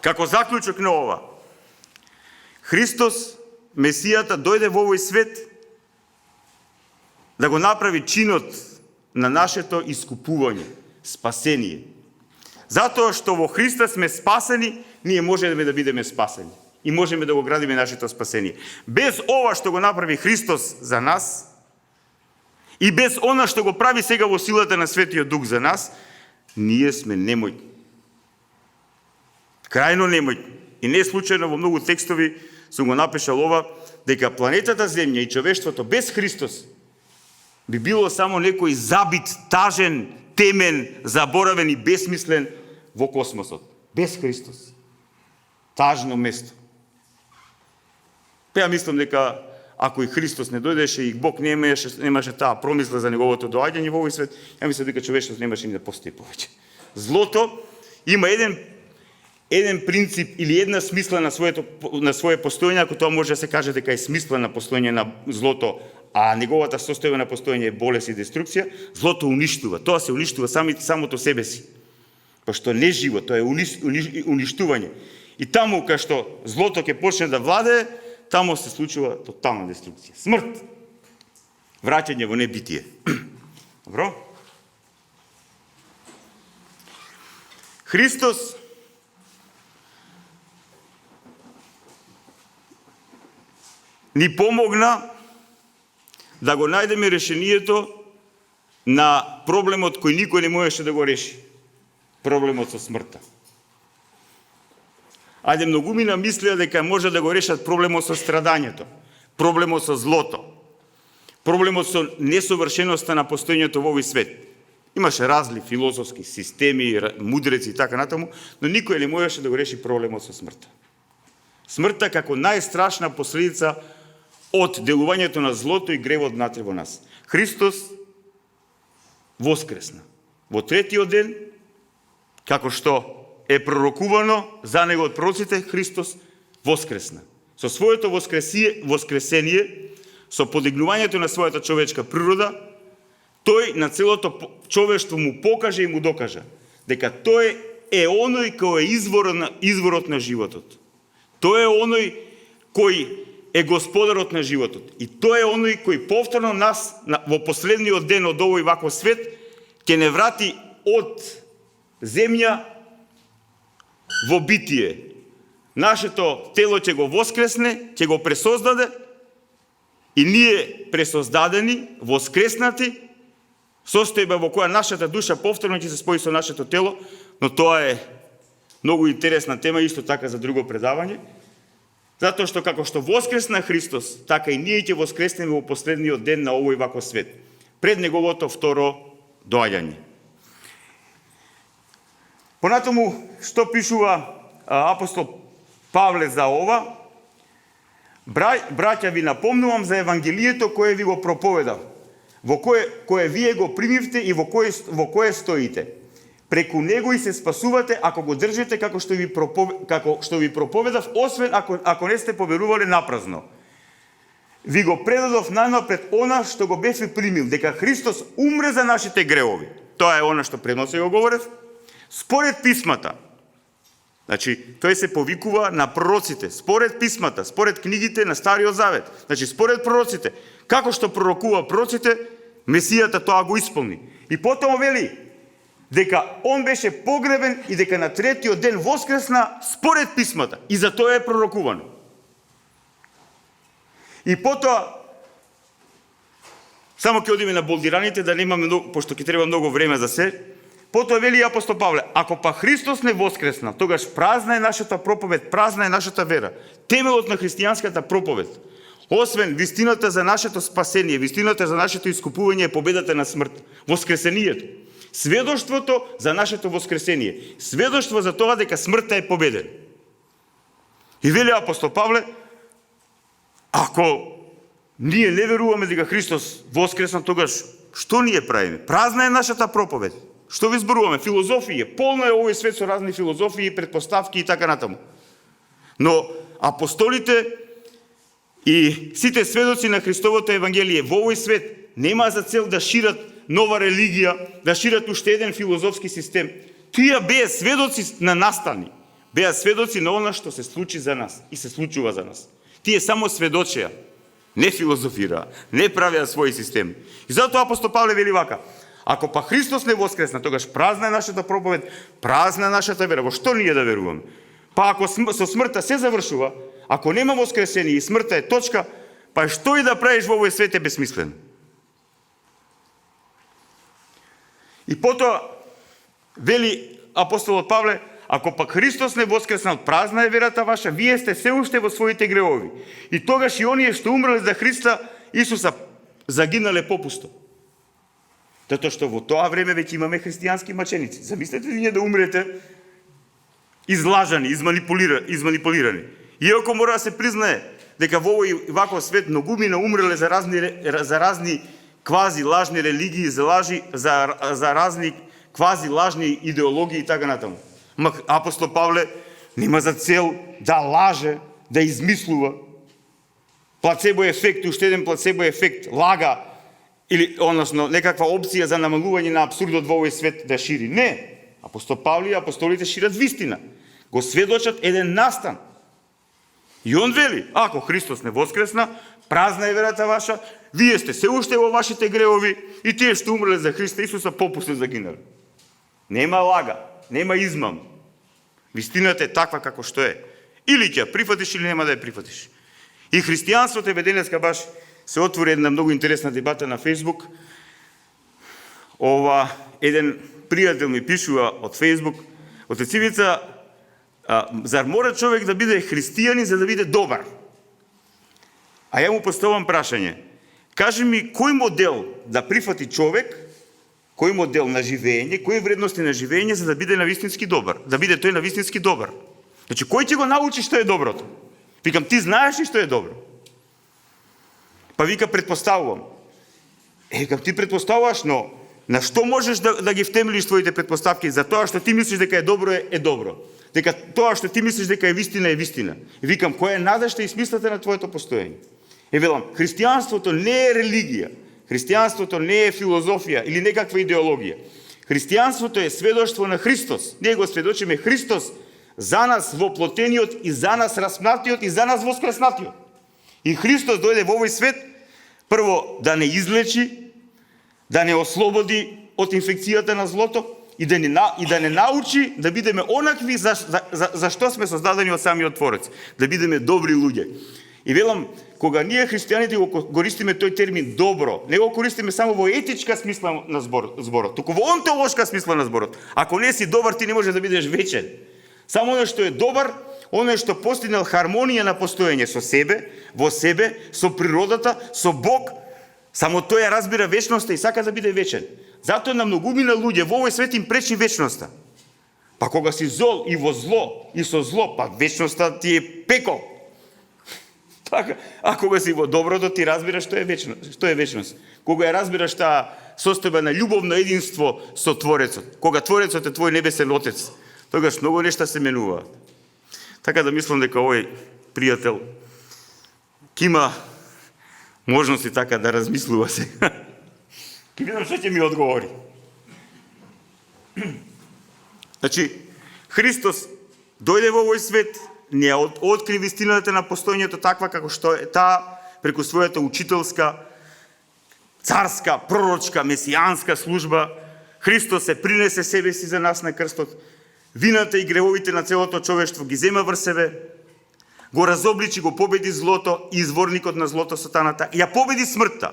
Како заклучок на ова, Христос, Месијата, дојде во овој свет да го направи чинот на нашето искупување, спасение. Затоа што во Христа сме спасени, ние можеме да бидеме спасени. И можеме да го градиме нашето спасение. Без ова што го направи Христос за нас и без она што го прави сега во силата на Светиот Дух за нас, ние сме немојни. Крајно немојни. И не случајно во многу текстови сум го напишал ова, дека планетата Земја и човештвото без Христос би било само некој забит, тажен, темен, заборавен и безсмислен во космосот. Без Христос. Тажно место. Ја мислам дека ако и Христос не дојдеше и Бог немаше таа промисла за неговото доаѓање во овој свет, ја мислам дека човештвото немаше ни да постои повеќе. Злото има еден принцип или една смисла на свое постоење, ако тоа може да се каже дека е смисла на постоење на злото, а неговата состојба на постоење е болест и деструкција, злото уништува. Тоа се уништува самото себе си. Пошто не живо, тоа е уништување. И таму кај што злото ќе почне да владее, таму се случува тотална деструкција. Смрт. Враќање во небитие. Добро? Христос ни помогна да го најдеме решението на проблемот кој никој не можеше да го реши. Проблемот со смртта. Ајде, многумина мислеа дека може да го решат проблемот со страдањето, проблемот со злото, проблемот со несовршеноста на постоењето во овој свет. Имаше разли филозофски системи, мудреци и така натаму, но никој не можеше да го реши проблемот со смртта. Смртта како најстрашна последица од делувањето на злото и гревот внатре во нас. Христос воскресна. Во третиот ден, како што е пророкувано за него од пророците, Христос воскресна. Со своето воскресение, со подигнувањето на својата човечка природа, тој на целото човештво му покаже и му докажа дека тој е оној кој е изворот на животот. Тој е оној кој е господарот на животот. И тој е оној кој повторно нас во последниот ден од овој ваков свет ќе не врати од земја во битие. Нашето тело ќе го воскресне, ќе го пресоздаде и ние пресоздадени, воскреснати, состојба во која нашата душа повторно ќе се спои со нашето тело, но тоа е многу интересна тема, исто така за друго предавање, затоа што како што воскресна Христос, така и ние ќе воскреснеме во последниот ден на овој ваков свет, пред неговото второ доаѓање. Понатаму, што пишува апостол Павле за ова? Браќа, ви напомнувам за Евангелието кое ви го проповедав, во кое вие го примивте и во кое стоите. Преку него и се спасувате ако го држите како што ви проповедав, освен ако не сте поверувале напразно. Ви го предадов најнапред она што го бев примил, дека Христос умре за нашите гревови. Тоа е она што предноси го говорев. Според писмата, значи, тој се повикува на пророците, според писмата, според книгите на Стариот Завет, значи, според пророците, како што пророкува пророците, Месијата тоа го исполни. И потоа вели, дека он беше погребен и дека на третиот ден воскресна според писмата. И за тоа е пророкувано. И потоа, само ќе одиме на болдираните, да немаме многу, пошто ќе треба многу време за се. Потоа вели апостол Павле, ако па Христос не воскресна, тогаш празна е нашата проповед, празна е нашата вера. Темелот на христијанската проповед, освен вистината за нашето спасение, вистината за нашето искупување е победата на смрт, воскресението. Сведоштвото за нашето воскресение, сведоштво за тоа дека смртта е победена. И вели апостол Павле, ако ние не веруваме дека Христос воскресна, тогаш што ние правиме? Празна е нашата проповед. Што ви зборуваме? Филозофија. Полно е овој свет со разни филозофии, предпоставки и така натаму. Но апостолите И сите сведоци на Христовото Евангелие во овој свет нема за цел да шират нова религија, да шират уште еден филозофски систем. Тие беа сведоци на настани, беа сведоци на она што се случи за нас и се случува за нас. Тие само сведочеа, не филозофираа, не правеа свој систем. И затоа апостол Павле вели вака: ако па Христос не воскресна, тогаш празна е нашата проповед, празна е нашата вера. Во што ние да веруваме? Па ако со смртта се завршува, ако нема воскресение и смртта е точка, па што и да правиш во овој свет е бесмислено. И потоа вели апостолот Павле: ако пак Христос не воскреснал, празна е верата ваша, вие сте се уште во своите гревови. И тогаш и оние што умреле за Христа Исуса загинале попусто. Затоа што во тоа време веќе имаме христијански маченици. Замислете ли ние да умрете излажани, изманипулирани. Иако мора да се признае дека во овој ваков свет многумина умреле за разни квази лажни религии, за разни квази лажни идеологии и така натаму. Апостол Павле нема за цел да лаже, да измислува. Плацебо ефект, уште еден плацебо ефект, лага, или, односно, некаква опција за намалување на абсурдот во овој свет да шири. Не! Апостол Павле и апостолите шират вистина. Го сведочат еден настан. И он вели: ако Христос не воскресна, празна е верата ваша, вие сте се уште во вашите гревови и тие што умреле за Христа Исуса попусне загинале. Нема лага, нема измам. Вистината е таква како што е. Или ќе прифатиш, или нема да ја прифатиш. И христијанството еве денеска баш се отвори една многу интересна дебата на Фейсбук. Еден пријател ми пишува од Фейсбук: од Цивица, зар мора човек да биде христијанин за да биде добар? А ја му поставам прашање: кажи ми кој модел да прифати човек, кој модел на живење, кои вредности на живење за да биде навистински добар, да биде тој навистински добар? Значи, кој ќе го научи што е доброто? Викам, ти знаеш ли што е добро? Па вика, предпоставувам. Викам, ти предпоставуваш, но на што можеш да ги втемелиш твоите предпоставки? За тоа што ти мислиш дека е добро, е добро. Дека тоа што ти мислиш дека е вистина, е вистина. Викам, која е надежта и смислата на твоето постоење? Велам, христијанството не е религија. Христијанството не е филозофија или некаква идеологија. Христијанството е сведоштво на Христос. Ние го сведочиме Христос за нас воплотениот и за нас распнатиот и за нас воскреснатиот. И Христос дојде во овој свет прво да не излечи, да не ослободи од инфекцијата на злото и да не научи да бидеме онакви за што сме создадени од самиот Творец, да бидеме добри луѓе. И велам, кога ние христијаните го користиме тој термин добро, не го користиме само во етичка смисла на зборот, туку во онтолошка смисла на зборот. Ако не си добар, ти не можеш да бидеш вечен. Само оно што е добар, оно што постигнал хармонија на постоење со себе, во себе, со природата, со Бог, само тој ја разбира вечноста и сака да биде вечен. Затоа на многумина луѓе во овој свет им пречи вечноста. Па кога си зол и во зло, и со зло, па вечноста ти е пекол. Така, а кога си во доброто, ти разбираш што е вечност. Кога ја разбираш таа состојба на љубовно единство со Творецот, кога Творецот е твој небесен Отец, тогаш многу нешта се менуваат. Така да мислам дека овој пријател ќе има можности така да размислува се. Ке видам што ќе ми одговори. Значи, Христос дојде во овој свет, не откри вистината на постоењето таква како што е таа преку својата учителска, царска, пророчка, месијанска служба. Христос се принесе себе си за нас на крстот. Вината и гревовите на целото човештво ги зема врз себе, го разобличи, го победи злото и изворникот на злото сатаната, ја победи смртта.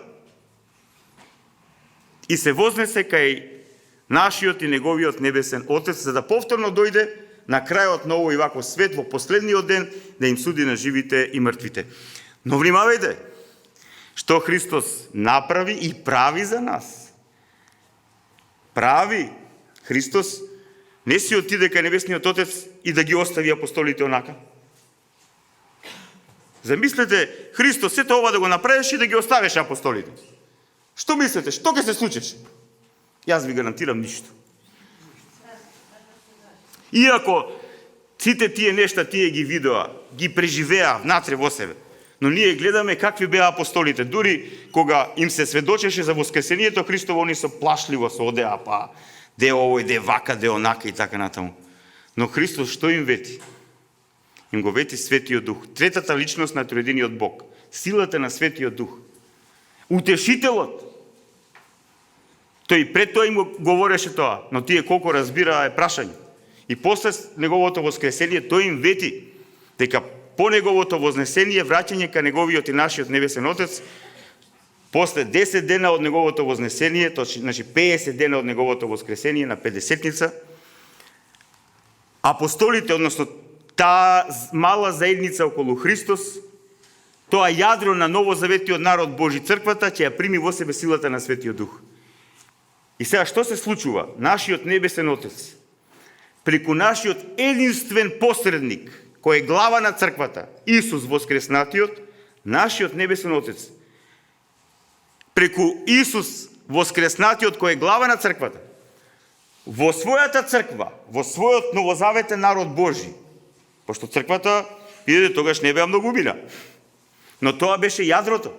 И се вознесе кај нашиот и неговиот небесен Отец, за да повторно дојде на крајот на овој ваков свет, во последниот ден, да им суди на живите и мртвите. Но внимавајте, што Христос направи и прави за нас. Прави. Христос не си отиде кај небесниот Отец и да ги остави апостолите онака. Замислете, Христос сето ова да го направеше и да ги оставеше апостолите. Што мислите? Што ќе се случеше? Јас ви гарантирам ништо. Иако сите тие нешта тие ги видоа, ги преживеа внатре во себе, Но ние гледаме какви беа апостолите. Дури кога им се сведочеше за воскресението Христово, они со плашливо се одеа, па де овој, де вака, де онака и така натаму. Но Христос што им вети? Им го вети Светиот Дух. Третата личност на троединиот Бог. Силата на Светиот Дух. Утешителот. Тој пред тоа им го говореше тоа, но тие колку разбираа е прашање. И после неговото воскресение тој им вети дека по неговото вознесение, враќање кај неговиот и нашиот небесен Отец, после 10 дена од неговото вознесение, значи 50 дена од неговото воскресение на 50-ница, апостолите, односно таа мала заедница околу Христос, тоа јадро на новозаветиот народ Божи црквата, ќе ја прими во себе силата на Светиот Дух. И сега што се случува? Нашиот небесен Отец, преку нашиот единствен посредник, кој е глава на црквата, Исус воскреснатиот, нашиот небесен Отец, преку Исус воскреснатиот кој е глава на црквата, во својата црква, во својот новозаветен народ Божи, пошто црквата, видите, тогаш не беа многу била, но тоа беше јадрото.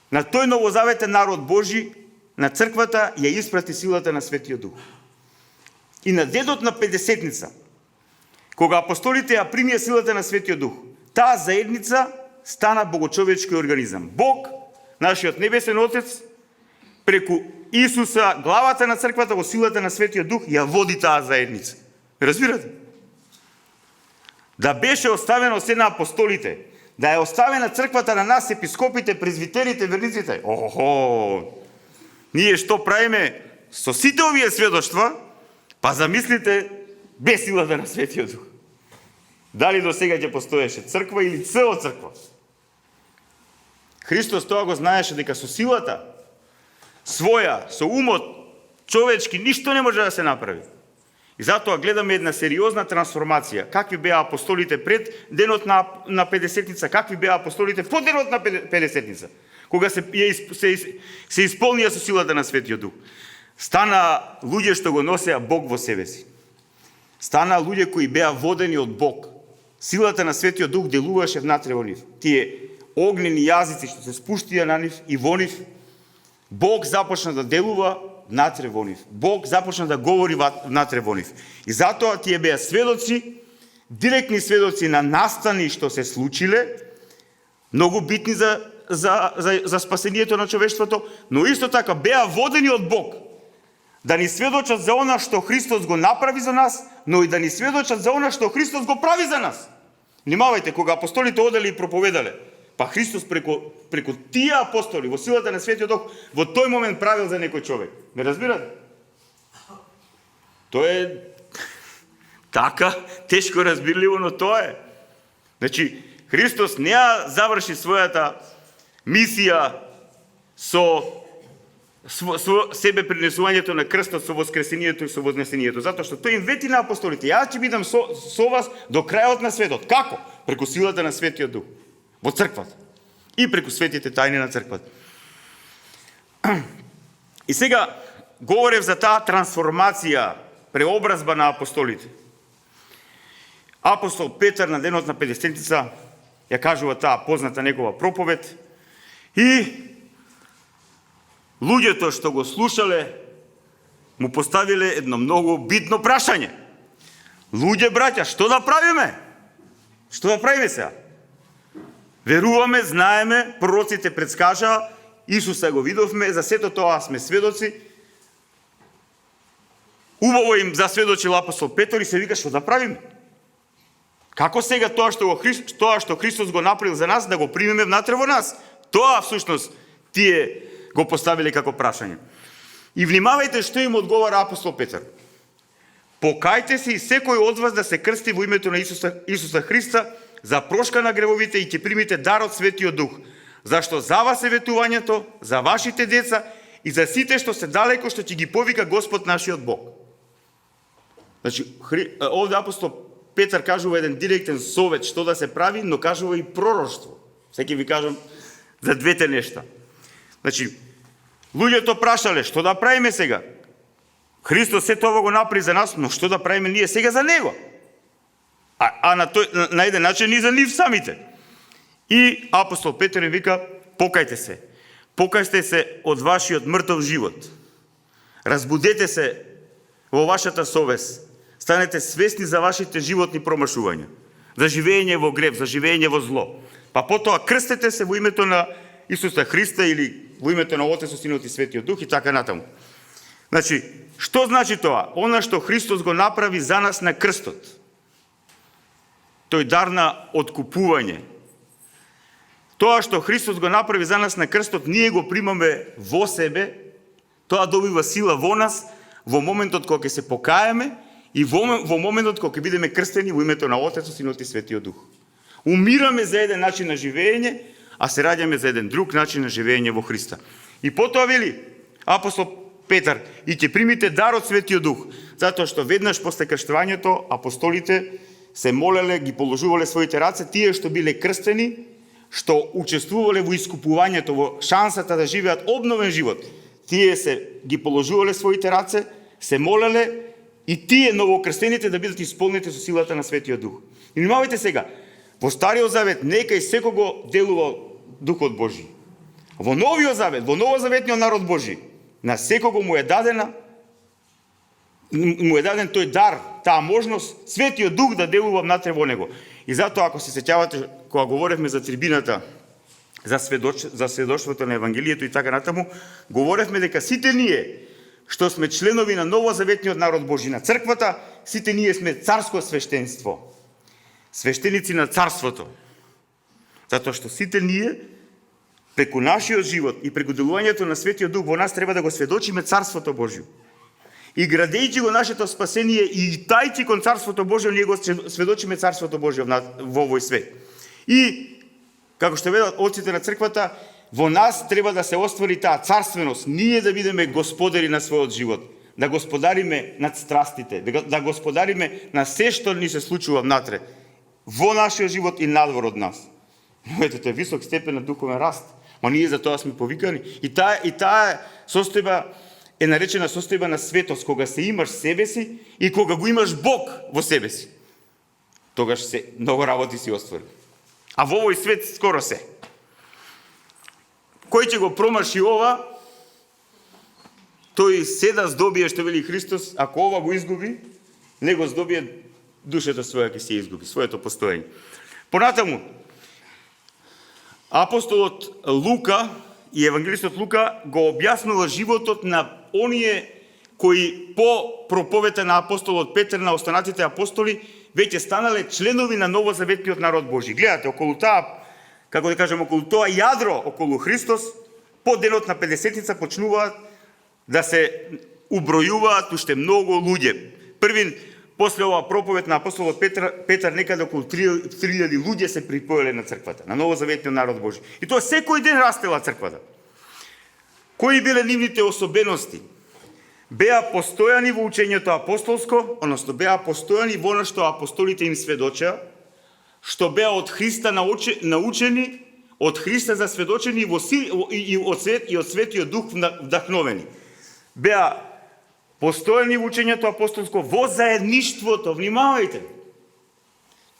На тој новозаветен народ Божи, на црквата ја испрати силата на Светиот Дух. И на дедот на Педесетница, кога апостолите ја примија силата на Светиот Дух, таа заедница стана богочовечки организам. Бог, нашиот небесен Отец, преку Исуса, главата на црквата, во силата на Светиот Дух, ја води таа заедница. Разбирате? Да беше оставено се на апостолите, да е оставена црквата на нас, епископите, презвитерите, верниците. Охо! Ние што правиме со сите овие сведоштва, па замислите без силата на Светиот Дух. Дали до сега ќе постоеше црква или цела црква? Христос тоа го знаеше дека со силата своја, со умот човечки, ништо не може да се направи. И затоа гледаме една сериозна трансформација. Какви беа апостолите пред денот на Педесетница, какви беа апостолите по денот на Педесетница, кога се исполнија со силата на Светиот Дух. Стана луѓе што го носеа Бог во себе си. Стана луѓе кои беа водени од Бог. Силата на Светиот Дух делуваше внатре во нив. Тие огнени јазици што се спуштија на нив и во нив, Бог започна да делува внатре во нив. Бог започна да говори внатре во нив. И затоа тие беа сведоци, директни сведоци на настани што се случиле, многу битни за спасението на човештвото, но исто така беа водени од Бог да ни сведочат за она што Христос го направи за нас, но и да ни сведочат за она што Христос го прави за нас. Внимавајте, кога апостолите одели и проповедале, па Христос преку тие апостоли, во силата на Светиот Дух, во тој момент правил за некој човек. Не разбирате? Тоа е така тешко разбирливо, но тоа е. Значи, Христос не ја заврши својата мисија со себе принесувањето на крстот, со воскресението и со вознесението, затоа што тој им вети на апостолите: јас ќе бидам со вас до крајот на светот. Како? Преку силата на Светиот Дух во црквата и преку светите тајни на црквата. И сега говорев за таа трансформација, преобразба на апостолите. Апостол Петар на денот на Педесетница ја кажува таа позната негова проповед и луѓето што го слушале му поставиле едно многу битно прашање. Луѓе, браќа, што да правиме? Што да правиме сега? Веруваме, знаеме, пророците предскажаа, Исуса го видовме, за сето тоа сме сведоци. Убаво им засведочил апостол Петар и се вика: што да правиме? Како сега тоа што Христос го направил за нас, да го примеме внатре во нас? Тоа всушност тие го поставиле како прашање. И внимавајте што им одговара апостол Петар. Покајте се и секој од вас да се крсти во името на Исуса Христа за прошка на гревовите и ќе примите дар од Светиот Дух, зашто за вас е ветувањето, за вашите деца и за сите што се далеко, што ќе ги повика Господ нашиот Бог. Значи, овде апостол Петар кажува еден директен совет што да се прави, но кажува и пророштво. Сега ви кажам за двете нешта. Значи, луѓето прашале: што да правиме сега? Христос се тоа го направи за нас, но што да правиме ние сега за Него? А на еден начин и за нив самите. И апостол Петар им вика, покајте се. Покајте се од вашиот мртов живот. Разбудете се во вашата совест. Станете свесни за вашите животни промашувања. За живење во грев, за живење во зло. Па потоа крстете се во името на Исуса Христа или во името на Отецот, Синот и Светиот Дух и така натаму. Значи, што значи тоа? Она што Христос го направи за нас на крстот. Тој дар на откупување. Тоа што Христос го направи за нас на крстот, ние го примаме во себе, тоа добива сила во нас, во моментот кога ќе се покаеме и во моментот кога ќе бидеме крстени во името на Отецот, Синот и Светиот Дух. Умираме за еден начин на живење, а се раѓаме за еден друг начин на живење во Христа. И потоа вели апостол Петар, и ќе примите дар од Светиот Дух, затоа што веднаш после крштувањето апостолите се молеле, ги положувале своите раце, тие што биле крстени, што учествувале во искупувањето, во шансата да живеат обновен живот. Тие се ги положувале своите раце, се молеле и тие новокрстените да бидат исполнети со силата на Светиот Дух. И внимавајте сега, во Стариот Завет нека и секого делува Духот Божи. Во Новиот Завет, во новозаветниот народ Божи, на секого му е даден тој дар, таа можност, Светиот Дух да делува внатре во него. И затоа, ако се сеќавате, кога говоревме за трибината, за сведоштвото на Евангелието и така натаму, говоревме дека сите ние, што сме членови на новозаветниот народ Божи, на црквата, сите ние сме царско свештенство. Свештеници на царството. Затоа што сите ние, преку нашиот живот и преку делувањето на Светиот Дух во нас, треба да го сведочиме царството Божјо. И градејќи го нашето спасение и тајќи кон царството Божјо, ние го сведочиме царството Божјо во овој свет. И, како што ведат отците на црквата, во нас треба да се оствари таа царственост, ние да бидеме господари на својот живот, да господариме над страстите, да господариме на се што ни се случува внатре, во нашиот живот и надвор од нас. Ето, е висок степен на духовен раст. Ма ние за тоа сме повикани. И таа состојба е наречена состојба на светост, кога се имаш себе си и кога го имаш Бог во себе си. Тогаш се многу работи си оствари. А во овој свет скоро се. Кој ќе го промаши ова, тој седа здобие, што вели Христос, ако ова го изгуби, не го здобие, душата своја ќе се изгуби, своето постоење. Понатаму, апостолот Лука и евангелистот Лука го објаснува животот на оние кои по проповета на апостолот Петар, на останатите апостоли, веќе станале членови на новозаветниот народ Божи. Гледате, околу таа, како да кажем, околу тоа јадро, околу Христос, по денот на Педесетница почнуваат да се убројуваат уште многу луѓе. Првин, после оваа проповед на апостолот Петар, некаде околу 3000 луѓе се припојале на црквата, на новозаветниот народ Божи. И тоа секој ден растела црквата. Кои биле нивните особености? Беа постојани во учењето апостолско, односно беа постојани во она што апостолите им сведочеа, што беа од Христа научени, од Христа засведочени и од Светиот Дух вдахновени. Беа постојани во учењето апостолско, во заедништвото, внимавајте.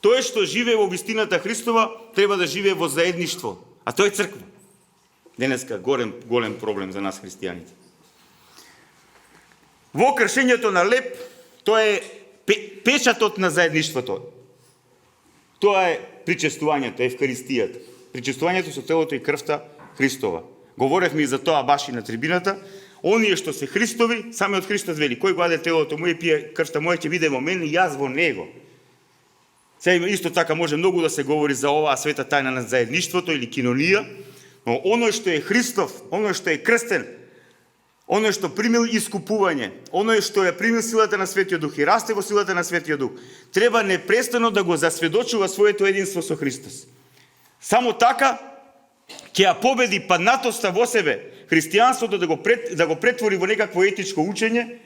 Тој што живее во вистината Христова, треба да живее во заедништво, а тој е црква. Денеска голем проблем за нас христијаните. Во кршењето на леп, тоа е печатот на заедништвото. Тоа е причестувањето, евхаристијата. Причестувањето со телото и крвта Христова. Говоревме и за тоа баш и на трибината. Оние што се Христови, самиот Христос вели, кој го јаде телото моје, пие крвта моја, ќе биде во мене и јас во него. Сега исто така може многу да се говори за оваа света тајна на заедништвото или кинонија, но оној што е Христов, оној што е крстен, оној што примил искупување, оној што ја примил силата на Светиот Дух и расте во силата на Светиот Дух, треба непрестано да го засведочува своето единство со Христос. Само така ќе ја победи паднатоста во себе, христијанството да го претвори во некакво етичко учење,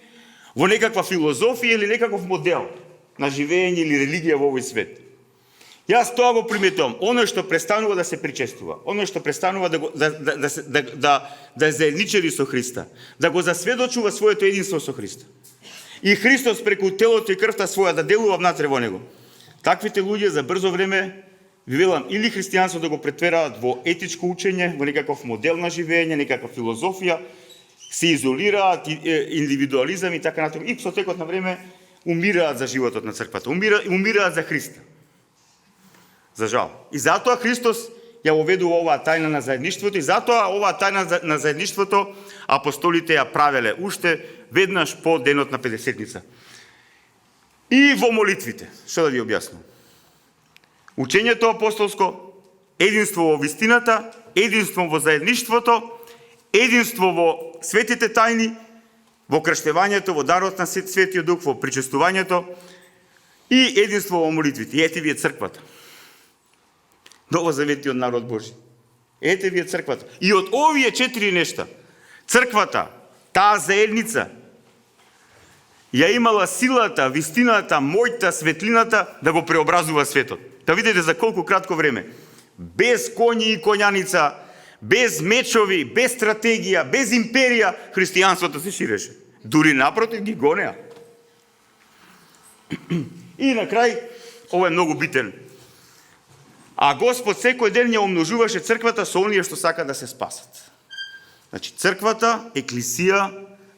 во некаква филозофија или некаков модел на живење или религија во овој свет. Јас тоа го приметувам, оној што престанува да се причестува, оној што престанува да заедничари со Христа, да го засведочува своето единство со Христа. И Христос преку телото и крвта своја да делува внатре во него. Таквите луѓе за брзо време ви велам, или христијанство да го претвераат во етичко учење, во некаков модел на живење, некаква филозофија, се изолираат, индивидуализам и така натаму. И со текот на време умираат за животот на црквата, умираат за Христа. За жал. И затоа Христос ја воведува оваа тајна на заедништвото, и затоа оваа тајна на заедништвото апостолите ја правеле уште веднаш по денот на Педесетница. И во молитвите, што да ви објаснам? Учењето апостолско, единство во вистината, единство во заедништвото, единство во светите тајни, во крштевањето, во дарот на Светиот Дух, во причестувањето и единство во молитвите. И ете ви е црквата. Новозаветиот народ Божи. Ете ви е црквата. И од овие 4 нешта, црквата, таа заедница, ја имала силата, вистината, мојта, светлината да го преобразува светот. Да видите за колку кратко време. Без коњи и коњаница, без мечови, без стратегија, без империја, христијанството се ширеше. Дури напротив ги гонеа. И на крај, ова е многу битен. А Господ секој ден ја умножуваше црквата со оние што сака да се спасат. Значи, црквата, еклисија,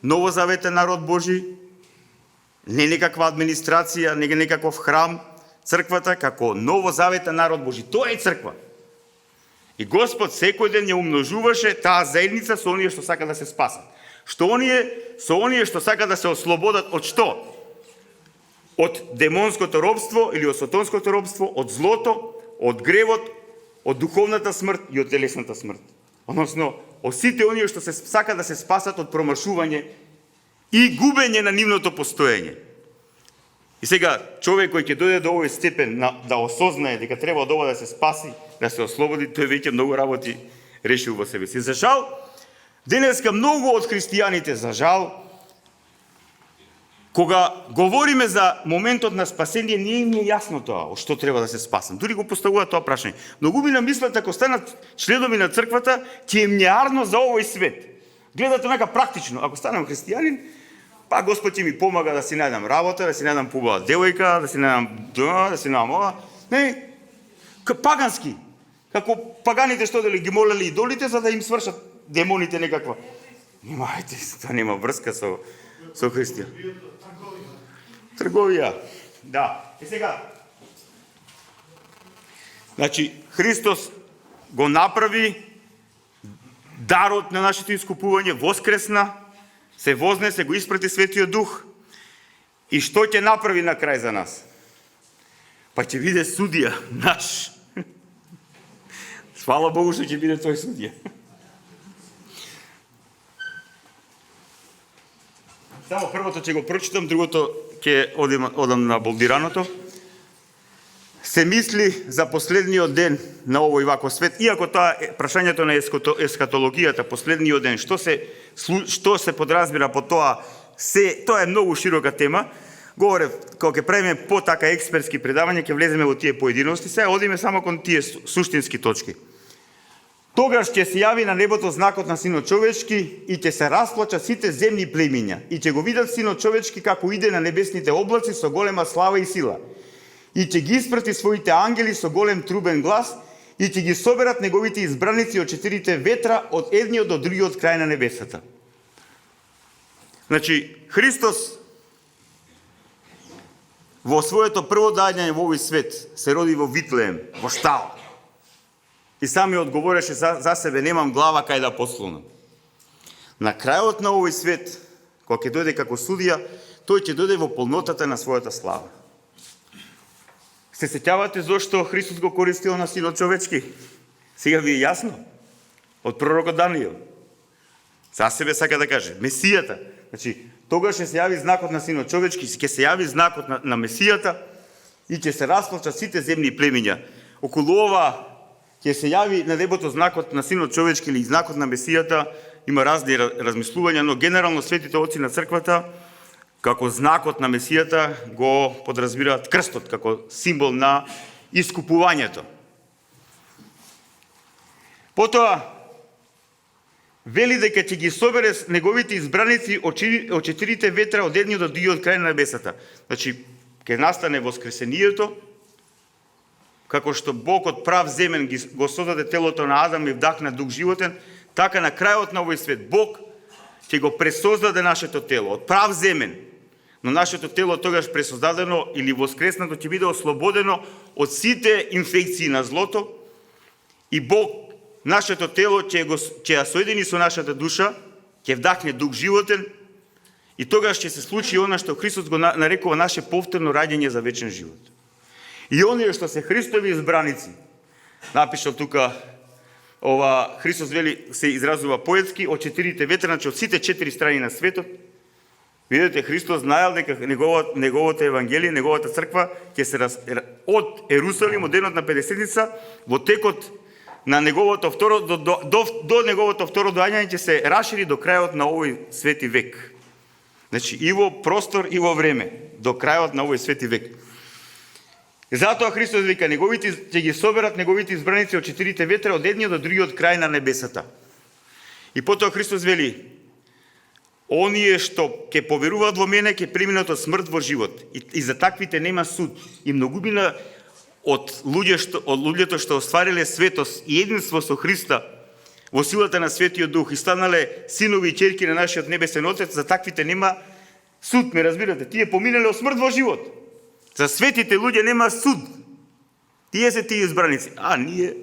новозаветен народ Божи, не некаква администрација, не некаков храм, црквата како новозаветен народ Божи. Тоа е црква. И Господ секој ден ја умножуваше таа заедница со оние што сака да се спасат. Со оние што сака да се ослободат од што? Од демонското робство или од сатонското робство, од злото, од гревот, од духовната смрт и од телесната смрт. Односно, од сите оние што се сака да се спасат од промршување и губење на нивното постоење. И сега, човек кој ќе дојде до овој степен да осознае дека треба од ова да се спаси, да се ослободи, тој веќе многу работи решил во себе си. За жал, денеска многу од христијаните, за жал, кога говориме за моментот на спасение, не им е јасно тоа, од што треба да се спасам. Дури го поставуваат тоа прашање. Многу ми намислат, ако станат членови на црквата, ќе им неарно за овој свет. Гледате онака практично. Ако станам христијанин, па Господ ќе ми помага да си најдам работа, да си најдам побава девојка, да си најдам ова. Не, пагански. Како паганите што дали ги молели идолите за да им свршат демоните некаква. Немајте, тоа нема врска со христијан. Трговија. Да. И сега, значи, Христос го направи дарот на нашето искупување, воскресна, се вознесе, го испрати Светиот Дух. И што ќе направи на крај за нас? Па ќе биде судија наш. Свала Богу што ќе биде тој судија. Само првото ќе го прочитам, другото ќе одам на болдираното. Се мисли за последниот ден на овој вако свет, иако тоа е прашањето на ескатологијата, последниот ден, што се подразбира по тоа, тоа е многу широка тема. Говорев, кога ќе правиме по-така експертски предавања, ќе влеземе во тие поединости, сега одиме само кон тие суштински точки. Тогаш ќе се јави на небото знакот на Синот човечки и ќе се расплачат сите земни племиња и ќе го видат Синот човечки како иде на небесните облаци со голема слава и сила. И ќе ги испрати своите ангели со голем трубен глас и ќе ги соберат неговите избраници од 4 ветра од едниот до другиот крај на небесата. Значи, Христос во своето прво доаѓање во овој свет се роди во Витлеем, во штал. И сами одговореше за себе, немам глава кај да послунам. На крајот на овој свет, кога ќе дојде како судија, тој ќе дојде во полнотата на својата слава. Се сеќавате зошто Христос го користил на Синот човечки? Сега ви е јасно. Од пророкот Даниил. За себе сака да каже, Месијата. Значи, тогаш ќе се јави знакот на Синот човечки, ќе се јави знакот на Месијата и ќе се расплачат сите земни племиња. Околу ова ќе се јави на небото знакот на Синот човечки или знакот на Месијата, има разни размислувања, но генерално светите отци на црквата како знакот на Месијата го подразбираат крстот како символ на искупувањето. Потоа вели дека ќе ги собере неговите избраници од 4 ветра од едниот до другиот крај на небесата. Значи, ќе настане воскресението, како што Бог од прав земен го создаде телото на Адам и вдахна дух животен, така на крајот на овој свет Бог ќе го пресоздаде нашето тело од прав земен. Но нашето тело тогаш пресоздадено или воскреснато ќе биде ослободено од сите инфекции на злото и Бог нашето тело ќе ја соедини со нашата душа, ќе вдахне дух животен и тогаш ќе се случи она што Христос го нарекува наше повторно раѓање за вечен живот. И оние што се Христови избраници, напишал тука ова Христос вели се изразува поетски од четирите ветра, значи од сите четири страни на светот. Видете, Христос знаел дека неговото евангелие, неговата црква ќе се од Ерусалим, од денот на Педесетница, во текот на неговото второ до неговото второ доаѓање ќе се расшири до крајот на овој свети век. Значи и во простор и во време, до крајот на овој свети век. И затоа Христос вика, ќе ги соберат неговите избраници од четирите ветра, од едниот до другиот крај на небесата. И потоа Христос вели, оние што ќе поверуваат во мене, ќе преминат од смрт во живот. И за таквите нема суд. И многумина од луѓето што оствариле светост и единство со Христа во силата на Светиот Дух и станале синови и ќерки на нашиот небесен Отец, за таквите нема суд, ме разбирате? Тие поминале од смрт во живот. За светите луѓе нема суд. Тие се тие избраници. А ние...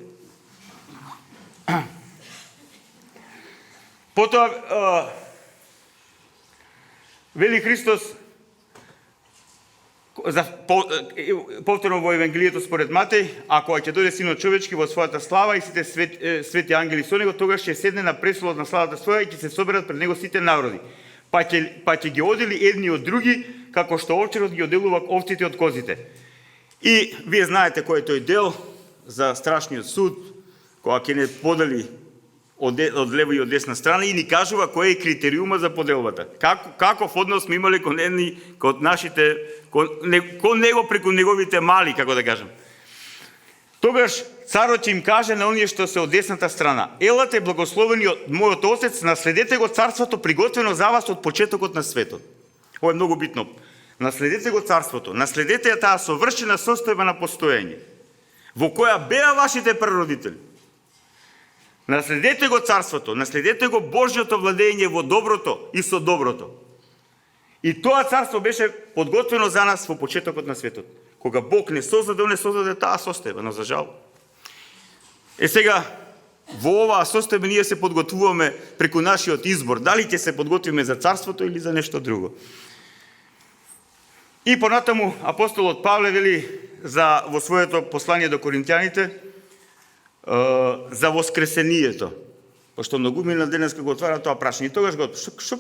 Потоа, вели Христос, повторно во Евангелието според Матеј, ако ќе дојде Синот човечки во својата слава и сите свети ангели со него, тогаш ќе седне на престолот на славата своја и ќе се соберат пред него сите народи. Па ќе ги одели едни од други, како што овчарот ги оделува овците од козите. И вие знаете кој е тој дел за страшниот суд, кога ќе не подели од лева и од десна страна и ни кажува кој е критериума за поделбата. Каков однос сме имали кон нашите, кон него преку неговите мали, како да кажем. Тогаш царот ќе им каже на оние што се од десната страна: елате благословени од мојот Отец, наследете го царството приготвено за вас од почетокот на светот. Ова е многу битно. Наследете го царството, наследете ја таа совршена состојба на постоење, во која беа вашите прародители. Наследете го царството, наследете го Божјото владење во доброто и со доброто. И тоа царство беше подготвено за нас во почетокот на светот. Кога Бог не создаде таа состојба, но за жал. Сега, во оваа состојба ние се подготвуваме преку нашиот избор. Дали ќе се подготвиме за царството или за нешто друго. И понатаму апостолот Павле вели во своето послание до Коринтијаните за воскресението. Пошто многумина денеска го отвара тоа прашање. И тогаш го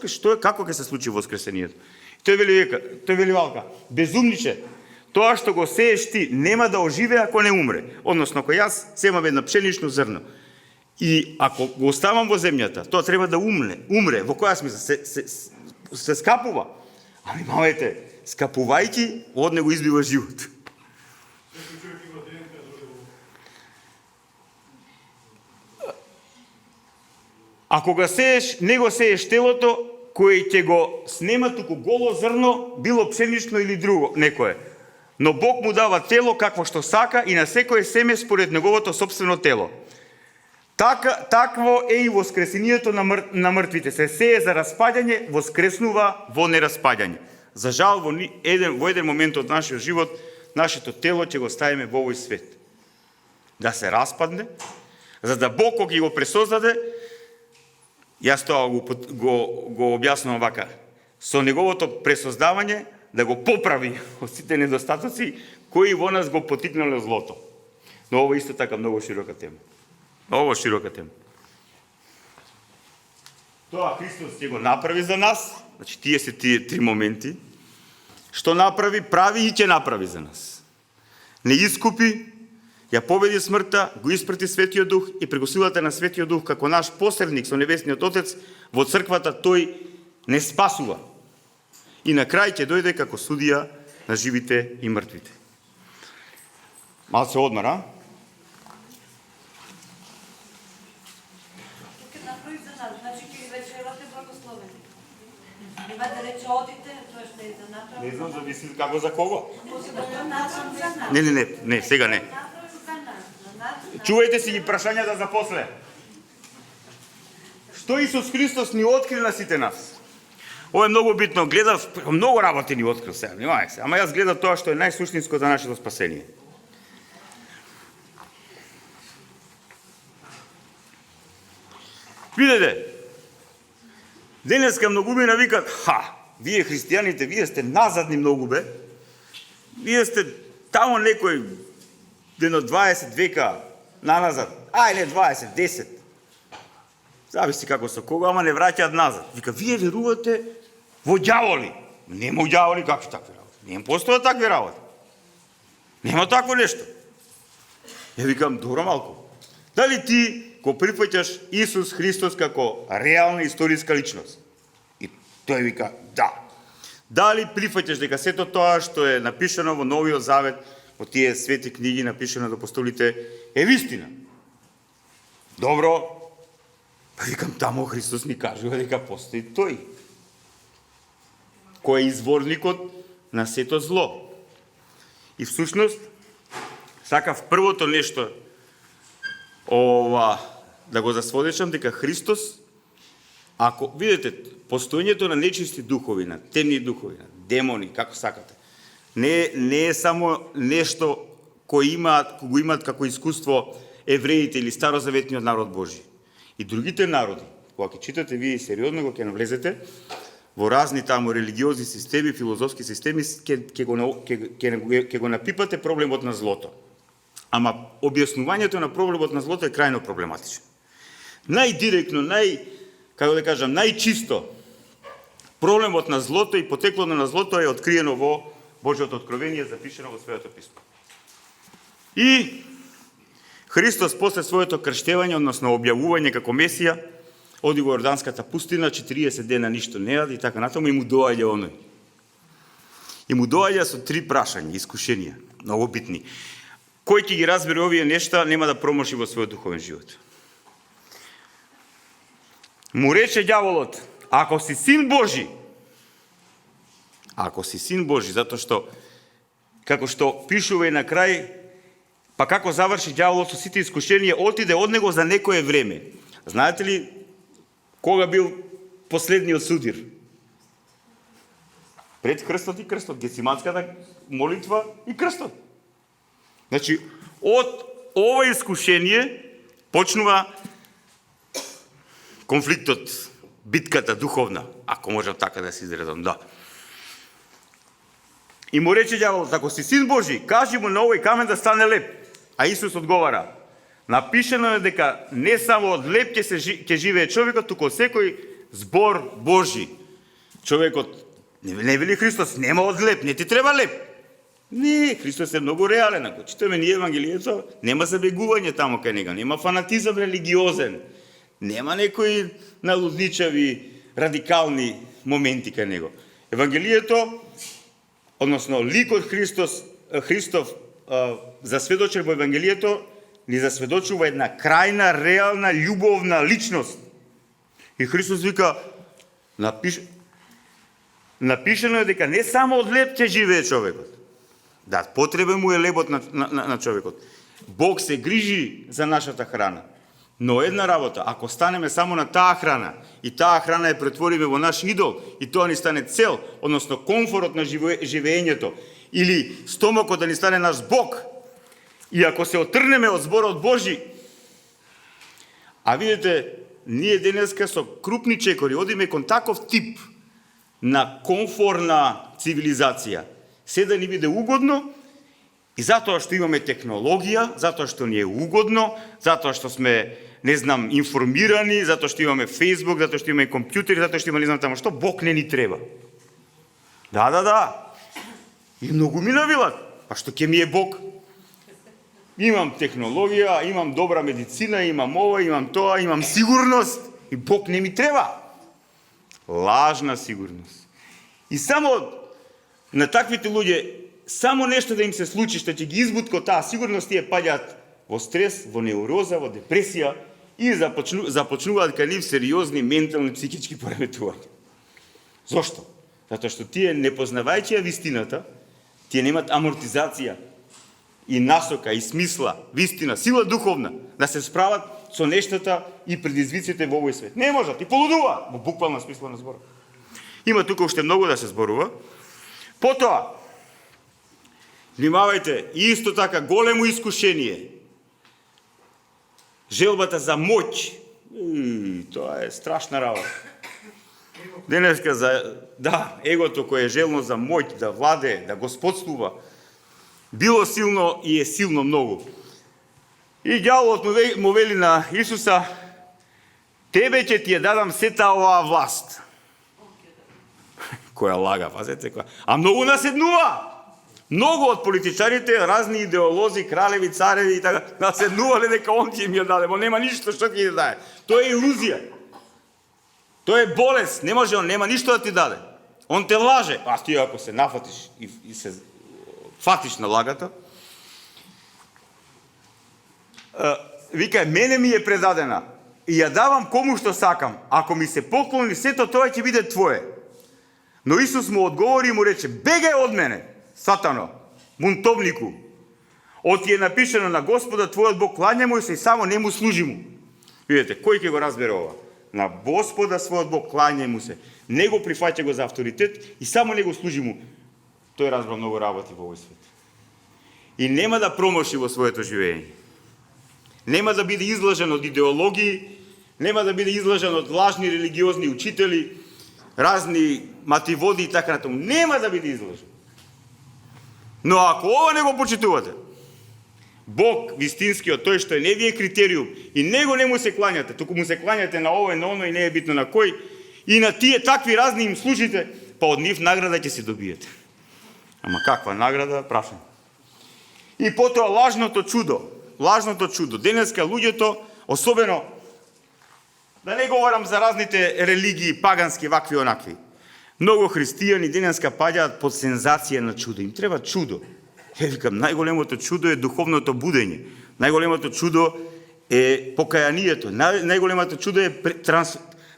што е, како ќе се случи воскресението? Тој вели валка: безумниче, тоа што го сееш ти нема да оживее ако не умре. Односно, ако јас семам едно пшенично зрно и ако го оставам во земјата, тоа треба да умре. Во која смисла? Се скапува. Ами мамете, скапувајќи, од него избива живот. Ако го сееш, не го сееш телото, кој ќе го снема туку голо зрно, било пшенично или друго, некое. Но Бог му дава тело какво што сака и на секое семе според неговото собствено тело. Такво е и воскресението на мртвите. Се сее за распаѓање, воскреснува во нераспаѓање. За жал, во еден момент од нашиот живот, нашето тело ќе го ставиме во овој свет. Да се распадне, за да Бог кога ги го пресоздаде, јас тоа го објаснувам вака, со неговото пресоздавање да го поправи од сите недостатоци кои во нас го потикнале злото. Но ова исто така многу широка тема. Много широка тема. Тоа Христос ќе го направи за нас, значи тие се тие три моменти. Што направи, прави и ќе направи за нас. Не искупи, ја победи смртта, го испрати Светиот Дух и преку силата на Светиот Дух како наш посредник со Небесниот Отец во црквата тој не спасува. И на крај ќе дојде како судија на живите и мртвите. Малце одмар, а? Тук направи за нас, значи ќе рече елате благословени. Нема да рече одите, тоа што е за направи. Не знам, зависи како за кого. Не, Не, сега не. Чувајте си ги прашањата за после. Што Исус Христос ни откри на сите нас? Ова е многу битно. Гледав, многу работи ни открил сега, внимавај се. Ама јас гледам тоа што е најсуштинско за нашето спасение. Видете, денеска многумина викат, вие христијаните, вие сте назадни многу бе. Вие сте тамо некој едно 20 века наназад. Не 20, 10. Зависи како со кого, ама не враќаат назад. Вика, вие верувате во ѓаволи. Нема ѓаволи, какви такви работи? Нема постојат такви работи. Нема такво нешто. Ја викам, добро малку. Дали ти го прифаќаш Исус Христос како реална историска личност? И тој вика, да. Дали прифаќаш дека сето тоа што е напишано во Новиот Завет, во тие свети книги напишано од апостолите, е вистина? Добро. Па викам, тамо Христос ни кажува дека постои тој, кој е изворникот на сето зло. И всушност, сакав првото нешто да го засводечам, дека Христос, ако видите, постоењето на нечисти духови, на темни духови, на демони, како сакате, не е само нешто кој го имаат како искуство евреите или старозаветниот народ Божи. И другите народи, кога ќе читате вие сериозно, кога ќе навлезете во разни таму религиозни системи, филозофски системи, ќе го напипате проблемот на злото. Ама објаснувањето на проблемот на злото е крајно проблематично. Најдиректно, најчисто проблемот на злото и потеклото на злото е откриено во Божјото откровение, запишено во Светото писмо. И Христос после своето крштевање, односно објавување како Месија, оди во Јорданската пустина, 40 дена ништо не јаде и така натаму, и му доаѓа оној. И му доаѓа со 3 прашања, искушенија, многу битни. Кој ќе ги разбере овие нешта, нема да промоши во својот духовен живот. Му рече ѓаволот, ако си син Божи, затоа што, како што пишува и на крај, па како заврши ѓаволот со сите искушенија, отиде од него за некое време. Знаете ли кога бил последниот судир? Пред крстот и крстот, Гециманската молитва и крстот. Значи, од ова искушение почнува конфликтот, битката духовна, ако можам така да се изредам, да. И му рече ѓаволот, ако си син Божи, кажи му на овој камен да стане леп. А Исус одговара, напишено е дека не само од леп ќе живее човекот, туку од секој збор Божи. Човекот, не вели Христос, нема од леп, не ти треба леп. Не, Христос е многу реален. Ако читаме ние Евангелието, нема забегување тамо кај него, нема фанатизам религиозен, нема некои налудничави, радикални моменти кај него. Евангелието, односно ликот Христов засведочен во Евангелието, ни засведочува една крајна, реална, љубовна личност. И Христос вика, напишено е дека не само од леп ќе живее човекот. Да, потребен му е лебот на човекот. Бог се грижи за нашата храна. Но една работа, ако станеме само на таа храна, и таа храна ја претвориме во наш идол, и тоа ни стане цел, односно комфорот на живеењето, или стомакот да ни стане наш Бог, и ако се отрнеме од зборот Божи, а видите, ние денеска со крупни чекори одиме кон таков тип на комфорна цивилизација, се да ни биде угодно, и затоа што имаме технологија, затоа што ни е угодно, затоа што сме, не знам, информирани, затоа што имаме Facebook, затоа што имаме компјутери, затоа што имаме не знам тамо што, Бог не ни треба. Да. И многу ми навилат. А што ќе ми е Бог? Имам технологија, имам добра медицина, имам ова, имам тоа, имам сигурност и Бог не ми треба. Лажна сигурност. И само на таквите луѓе, само нешто да им се случи што ќе ги избутка од таа сигурност, тие паѓаат во стрес, во неуроза, во депресија и започнуваат кај нив сериозни ментални психички пореметувања. Зошто? Затоа што тие, не познавајќи ја вистината, тие немат амортизација. и насока, и смисла, вистина, сила духовна, да се справат со нештата и предизвиците во овој свет. Не можат, и полудува, во буквална смисла на збора. Има тука уште многу да се зборува. Потоа, внимавајте, исто така големо искушение. Желбата за моќ. Тоа е страшна работа. Денеска егото кое е желно за моќ, да владе, да господствува, било силно и е силно многу. И ѓаволот му вели на Исуса: тебе ќе ти ја дадам сета оваа власт. Која лага, пазете која. А многу наседнува. Многу од политичарите, разни идеолози, кралеви, цареви и така, наседнувале дека он ќе им ја даде, но нема ништо што ќе ја даде. Тоа е илузија. Тоа е болест, не може, он нема ништо да ти даде. Он те лаже, а ти ако се нафатиш и се фатиш на лагата, вика, мене ми е предадена и ја давам кому што сакам. Ако ми се поклони, сето тоа ќе биде твое. Но Исус му одговори и му рече: бегај од мене, сатано, бунтовнику. Оти е напишано на Господа твојот Бог клањај му се и само не му служи му. Видете, кој ќе го разбере ова? На Господа својот Бог клањај му се. Не го прифаќа го за авторитет и само не го служи му. Тој разбра многу работи во овој свет. И нема да промоши во своето живење. Нема да биде излажен од идеологии, нема да биде излажен од лажни религиозни учители, разни мативоди и така натаму. Нема да биде излажен. Но ако ова не го почитувате, Бог вистинскиот, тој што е не ви е критериум, и него не му се клањате, туку му се клањате на овој, на оној, не е битно на кој, и на тие такви разни им служите, па од нив награда ќе се добиете. Ама каква награда, прашам. И потоа лажното чудо. Лажното чудо. Денеска луѓето, особено, да не говорам за разните религии, пагански, вакви онакви. Многу христијани денеска паѓаат под сензација на чудо. Им треба чудо. Викам, најголемото чудо е духовното будење. Најголемото чудо е покајанието. Најголемото чудо е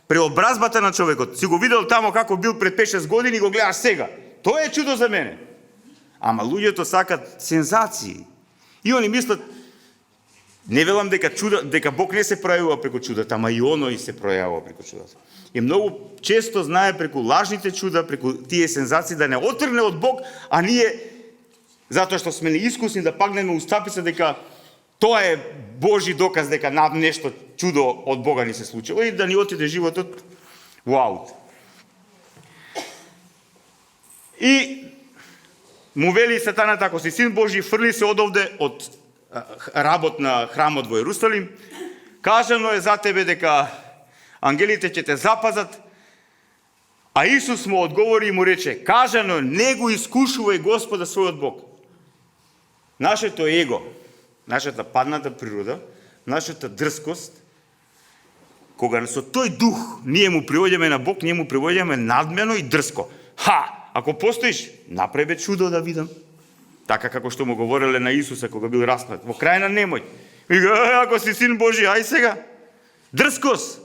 преобразбата на човекот. Си го видел тамо како бил пред 5-6 години и го гледаш сега. Тоа е чудо за мене. Ама луѓето сакат сензации. И они мислат, не велам дека Бог не се пројавува преку чудата, ама и оној се пројавува преку чудата. И многу често знае преку лажните чуда, преку тие сензации да не отрне од Бог, а ние, затоа што сме неискусни, да пагнеме устапица дека тоа е Божи доказ дека нешто чудо од Бога ни се случило и да ни отиде животот во аут. И му вели сатаната: ако си син Божи, фрли се одовде од работ на храмот во Ерусалим. Кажано е за тебе дека ангелите ќе те запазат. А Исус му одговори и му рече: кажано, не го искушувај Господа својот Бог. Нашето его, нашата падната природа, нашата дрскост, кога со тој дух ние му привоѓаме на Бог, ние му привоѓаме надмено и дрско. Ако постоиш, направи чудо да видам. Така како што му говореле на Исуса кога бил распнат. Во крајна немој. Вика, ако си син Божи, ај сега. Дрскост,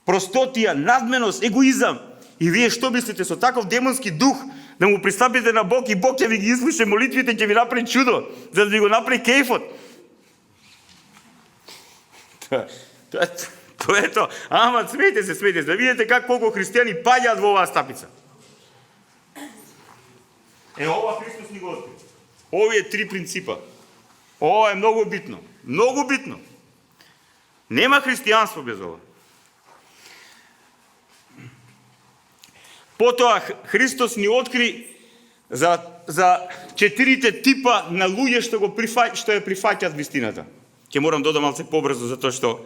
простотија, надменост, егоизам. И вие што мислите со таков демонски дух да му пристапите на Бог и Бог ќе ви ги изслуша молитвите, ќе ви направи чудо, за да ви го направи кејфот. Тоа е тоа. Ама смејте се, да видите колку христијани паѓаат во оваа стапица. Ова Христос ни го откри. Овие 3 принципа. Ова е многу битно. Многу битно. Нема христијанство без ова. Потоа Христос ни откри за 4 типа на луѓе што ја прифаќаат вистината. Ќе морам додам малце побрзо затоа што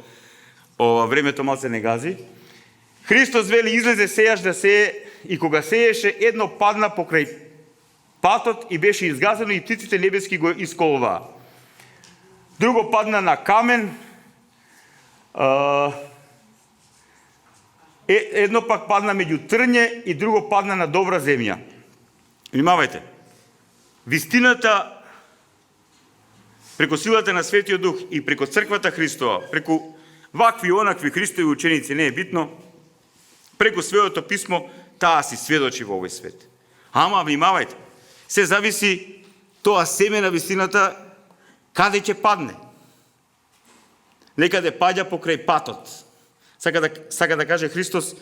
времето малце не гази. Христос вели: излезе сејаш да сее, и кога сееше, едно падна покрај патот и беше изгазено и птиците небески го исколуваа. Друго падна на камен, едно пак падна меѓу трње и друго падна на добра земја. Внимавајте. Вистината преку силата на Светиот Дух и преку црквата Христова, преку вакви онакви Христови ученици, не е битно, преку Светото писмо, таа си сведочи во овој свет. Ама внимавајте. Се зависи тоа семе на вистината Каде ќе падне? Некаде паѓа покрај патот. Сака да каже Христос,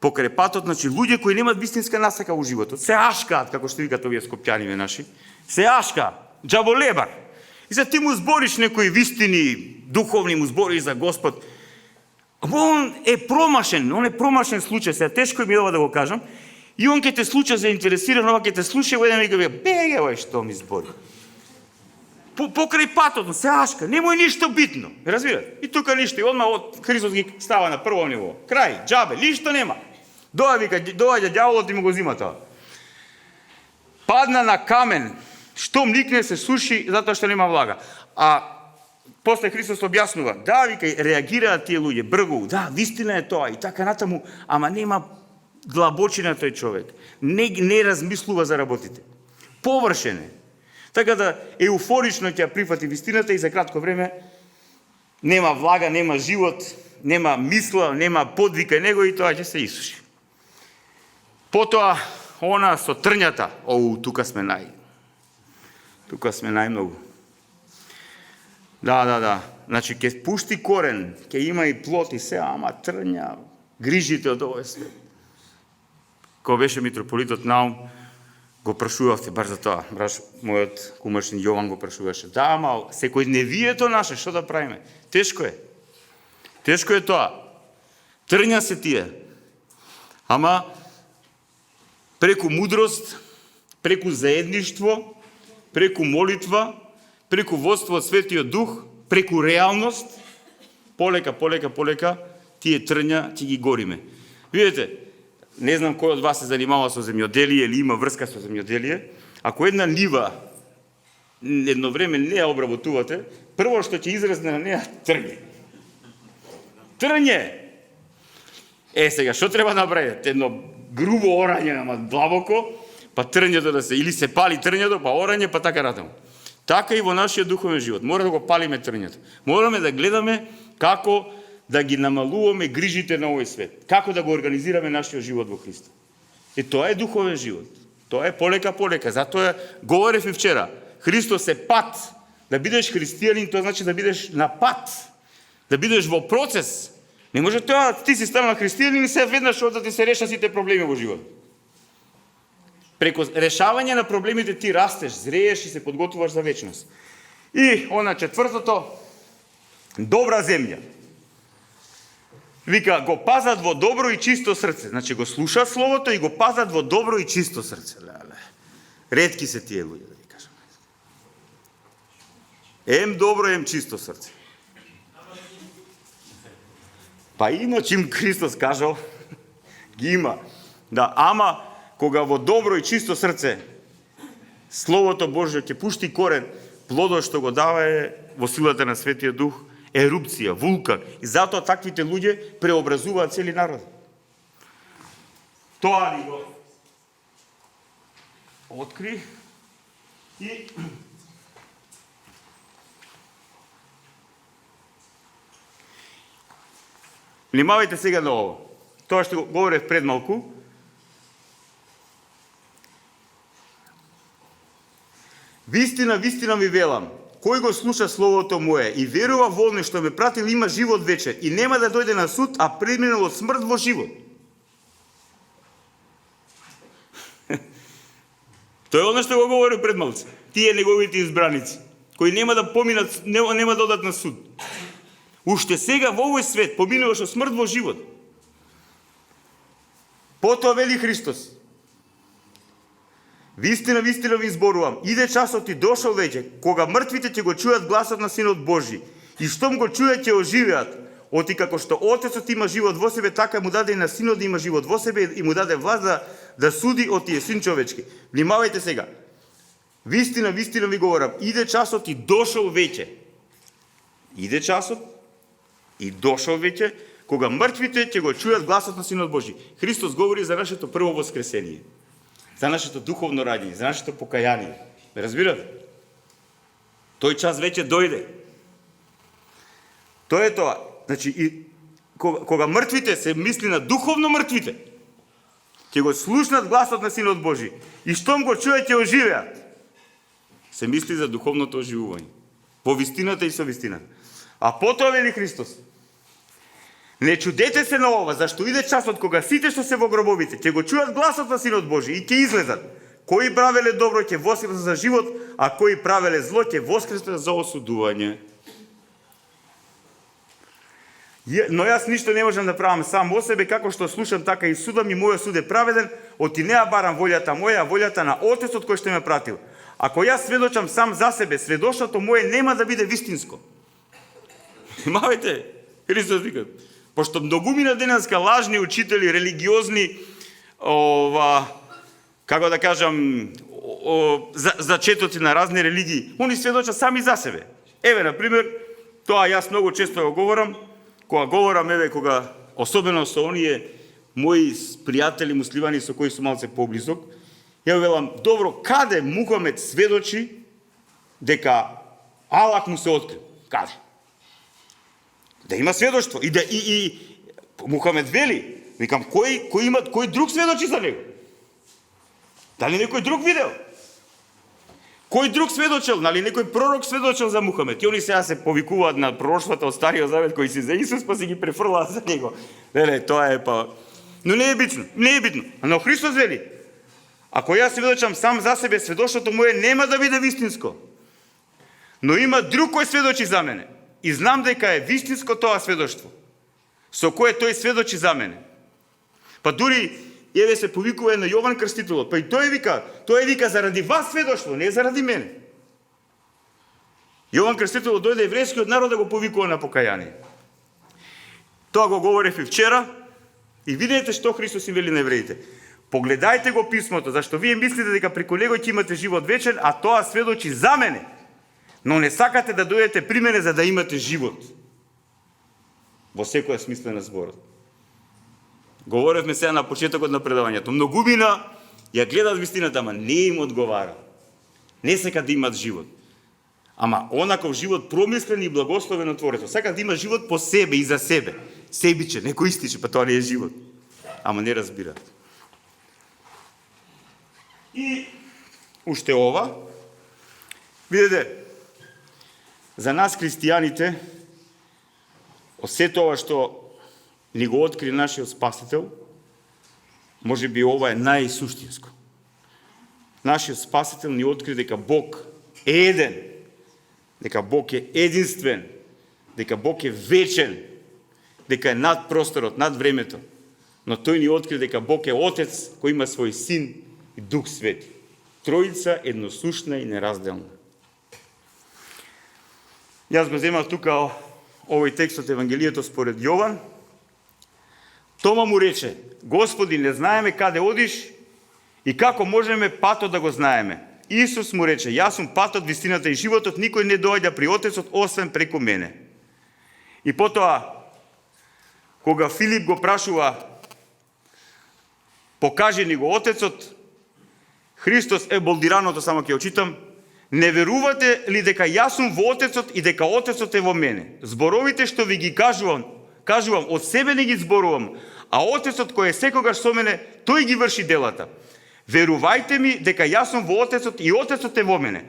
покрај патот, значи луѓе кои немаат вистинска насака во животот, се ашкаат, како што викат овие скопјаниме наши, се ашкаат, џаболебар. И за ти му збориш некои вистини, духовни му збориш за Господ, он е промашен случај, сега тешко ми ова да го кажам, и он ќе те слуша заинтересиран, ова ќе те слуша, еден ми га беге, што ми збори. Покрај патот, се ашка, немој ништо битно, разбирате? И тука ништо, и одма од Христос ги става на прво ниво. Крај, џабе, ништо нема. Доаѓа ѓаволот и му го зима тоа. Падна на камен, што никне се суши затоа што нема влага. А после Христос објаснува, да, вика, реагираат тие луѓе, бргу, да, вистина е тоа и така натаму, ама нема длабочина тој човек. Не размислува за работите. Површен е. Така да еуфорично ќе прифати вистината и за кратко време нема влага, нема живот, нема мисла, нема подвика него и тоа ќе се исуши. Потоа, она со трњата, тука сме најмногу. Да. Значи, ќе пушти корен, ќе има и плод и се, ама трња, грижите од овој свет. Кога беше митрополитот Наум, го прашувавте бар за тоа. Мојот кумашин Јован го прашуваше. Да, ама секој невието наше, што да правиме? Тешко е. Тешко е тоа. Трња се тие. Ама преку мудрост, преку заедништво, преку молитва, преку водство од Светиот Дух, преку реалност, полека, тие трња ќе ги гориме. Видете, не знам кој од вас се занимава со земјоделие или има врска со земјоделие, ако една нива едно време не ја обработувате, прво што ќе изразне на неа трње. Трње! Сега, што треба да направите? Едно грубо орање, ама длабоко, па трњето да се, или се пали трњето, па орање, па така натаму. Така и во нашиот духовен живот. Мора да го палиме трњето. Мораме да гледаме како да ги намалуваме грижите на овој свет. Како да го организираме нашиот живот во Христа. И тоа е духовен живот. Тоа е полека. Затоа говорев и вчера. Христос е пат. Да бидеш христијанин, тоа значи да бидеш на пат. Да бидеш во процес. Не може тоа, ти си станал христијанин и се веднаш да ти се реша сите проблеми во живот. Преку решавање на проблемите ти растеш, зрееш и се подготвуваш за вечност. И она четвртото, добра земја. Вика, го пазат во добро и чисто срце. Значи го слушаат словото и го пазат во добро и чисто срце. Ретки се тие луѓе, да ви кажам. Ем добро, ем чисто срце. Па иначе им Христос кажал, ги има. Да, ама кога во добро и чисто срце Словото Божјо ќе пушти корен, плодот што го дава е во силата на Светиот Дух, ерупција, вулкан. И затоа таквите луѓе преобразуваат цели народ. Тоа ни го откри и внимавајте сега на ово. Тоа што го говорев пред малку. Вистина ви велам, кој го слуша словото мое и верува во оној што ме пратил, има живот вечен и нема да дојде на суд, а преминал од смрт во живот. Тоа е оно што го говори пред малце. Тие неговите избраници, кои нема да поминат, нема да одат на суд. Уште сега во овој свет поминуваш од смрт во живот. Потоа вели Христос: Вистина ви зборувам, иде часот и дошол веќе, кога мртвите ќе го чујат гласот на Синот Божи, и штом го чујат ќе оживеат, оти како што Отецот има живот во себе, така му даде и на Синот да има живот во себе и му даде власт да суди од тие син човечки. Внимавајте сега. Вистина ви говорам, иде часот и дошол веќе. Иде часот и дошол веќе, кога мртвите ќе го чујат гласот на Синот Божи. Христос говори за нашето прво воскресение, за нашето духовно раѓање, за нашето покаяние. Ме разбирате? Тој час веќе дојде. Тоа е тоа. Значи, и кога мртвите, се мисли на духовно мртвите, ќе го слушнат гласот на Синот Божи, и штом го чујат ќе оживеат, се мисли за духовното оживување. во вистината и со вистината. А потоа вели Христос: не чудете се на ова, зашто иде часот кога сите што се во гробовите ќе го чуат гласот на Синот Божи и ќе излезат. Кои правеле добро ќе воскреснат за живот, а кои правеле зло ќе воскреснат за осудување. Но јас ништо не можам да правам сам во себе, како што слушам, така и судам, и мојот суд е праведен, оти не ја барам волјата моја, а волјата на Отецот кој што ме пратил. Ако јас сведочам сам за себе, сведоштвото мое нема да биде вистинско. Внимавајте, Христос вика, пошто многумина денеска лажни учители, религиозни, како да кажам, зачетоци на разни религии, они сведочат сами за себе. Еве, например, тоа јас многу често го говорам, кога особено со оние мои пријатели муслимани со кои сум малце поблизок, ја велам, добро, каде Мухамед сведочи дека Аллах му се открил? Каде? Да има сведоштво. И Мухамед вели, викам, кој друг сведочи за него? Дали некој друг видел? Кој друг сведочел? Нали некој пророк сведочел за Мухамед? И они сега се повикуваат на пророштвата од Стариот Завет кои се за Исус, па се ги префрлаат за него. Тоа е па... Но не е битно. Но Христос вели, ако јас сведочам сам за себе, сведоштвото мое нема да биде вистинско. Но има друг кој сведочи за мене. И знам дека е вистинско тоа сведоштво, со кое тој сведочи за мене. Па дури, еве се повикува на Јован Крстителот, па и тој вика заради вас сведоштво, не заради мене. Јован Крстителот дојде еврејскиот народ да го повикува на покаяние. Тоа го говорев и вчера, и видете што Христос им вели на евреите. Погледајте го писмото, зашто вие мислите дека преку него ќе имате живот вечен, а тоа сведочи за мене. Но не сакате да дојдете при мене за да имате живот. Во секоја смисла на зборот. Говоревме сега на почетокот на предавањето. Многумина ја гледат вистината, ама не им одговара. Не сакат да имат живот. Ама онаков живот промислен и благословен од Творецот. Сакат да има живот по себе и за себе. Себиче, некој истиче, па тоа не е живот. Ама не разбираат. И уште ова, видете, за нас христијаните, од се тоа што ни го откри нашиот Спасител, може би ова е најсуштинско. Нашиот Спасител ни откри дека Бог е еден, дека Бог е единствен, дека Бог е вечен, дека е над просторот, над времето. Но тој ни откри дека Бог е Отец кој има свој Син и Дух Свети. Троица едносушна и неразделна. Јас го земав тука овој текст од Евангелието според Јован. Тома му рече: Господи, не знаеме каде одиш и како можеме патот да го знаеме. Исус му рече: јас сум патот, вистината и животот, никој не доаѓа при Отецот освен преку мене. И потоа, кога Филип го прашува: покажи ни го Отецот, Христос е болдираното, само ќе очитам: не верувате ли дека јас сум во Отецот и дека Отецот е во мене? Зборовите што ви ги кажувам, од себе не ги зборувам, а Отецот кој е секогаш со мене, тој ги врши делата. Верувајте ми дека јас сум во Отецот и Отецот е во мене.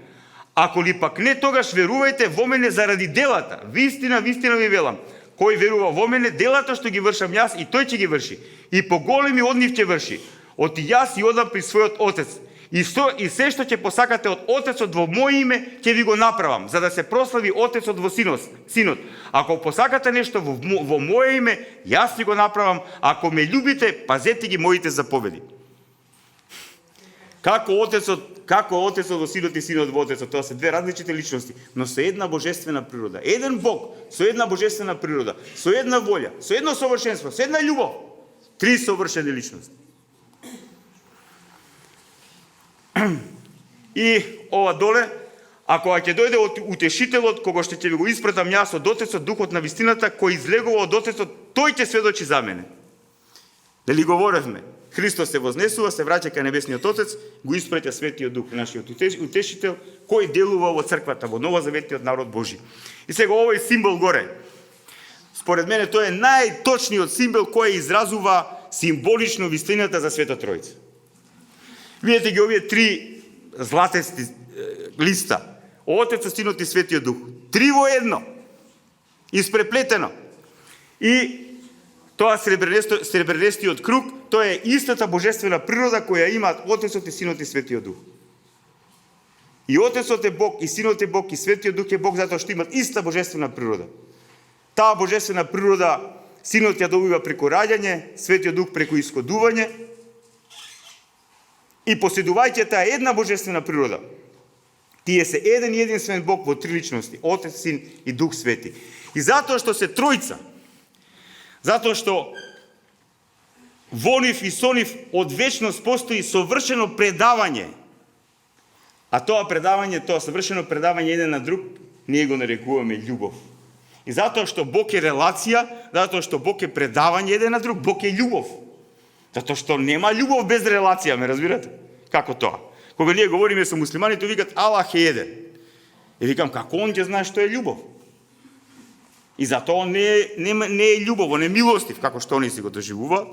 Ако ли пак не, тогаш верувајте во мене заради делата. Вистина, вистина ви велам, кој верува во мене, делата што ги вршам јас, и тој ќе ги врши. И поголеми од нив ќе врши. Оти јас и одам при својот Отец. И се што ќе посакате од Отецот во моје име, ќе ви го направам, за да се прослави Отецот во Синот. Ако посакате нешто во моје име, јас ви го направам. Ако ме љубите, пазете ги моите заповеди. Како Отецот во Синот и Синот во Отецот, тоа се две различни личности, но со една божествена природа. Еден Бог со една божествена природа, со една волја, со едно совршенство, со една љубов. Три совршени личности. И ова доле, ако ќе дојде утешителот, кога што ќе ви го испратам јас од Отецот, Духот на вистината, кој излегува од Отецот, тој ќе сведочи за мене. Дали говоревме? Христос се вознесува, се враќа кај небесниот Отец, го испратја Светиот Дух, нашиот утешител, кој делува во црквата, во новозаветниот народ Божи. И сега овој символ горе. Според мене тој е најточниот символ кој изразува символично вистината за Света Троица. Видете ги овие три златести листа. Отецот, Синот и Светиот Дух. Три во едно. Испреплетено. И тоа сребренестиот круг, тоа е истата божествена природа која имаат Отецот и Синот и Светиот Дух. И Отецот е Бог, и Синот е Бог, и Светиот Дух е Бог, затоа што имаат иста божествена природа. Таа божествена природа Синот ја добива преку раѓање, Светиот Дух преку исходување, и поседувајќи таа една божествена природа, тие се еден и единствен Бог во три личности, Отец, Син и Дух Свети. И затоа што се тројца, затоа што во нив и со нив од вечност постои совршено предавање, а тоа предавање, тоа совршено предавање еден на друг, ние го нарекуваме љубов. И затоа што Бог е релација, затоа што Бог е предавање еден на друг, Бог е љубов. Затоа што нема љубов без релација, ме разбирате? Како тоа? Кога ние говориме со муслиманите, викат Аллах е еден. И викам, како он ќе знае што е љубов? И затоа не е љубов, он е милостив, како што они си го доживуваат.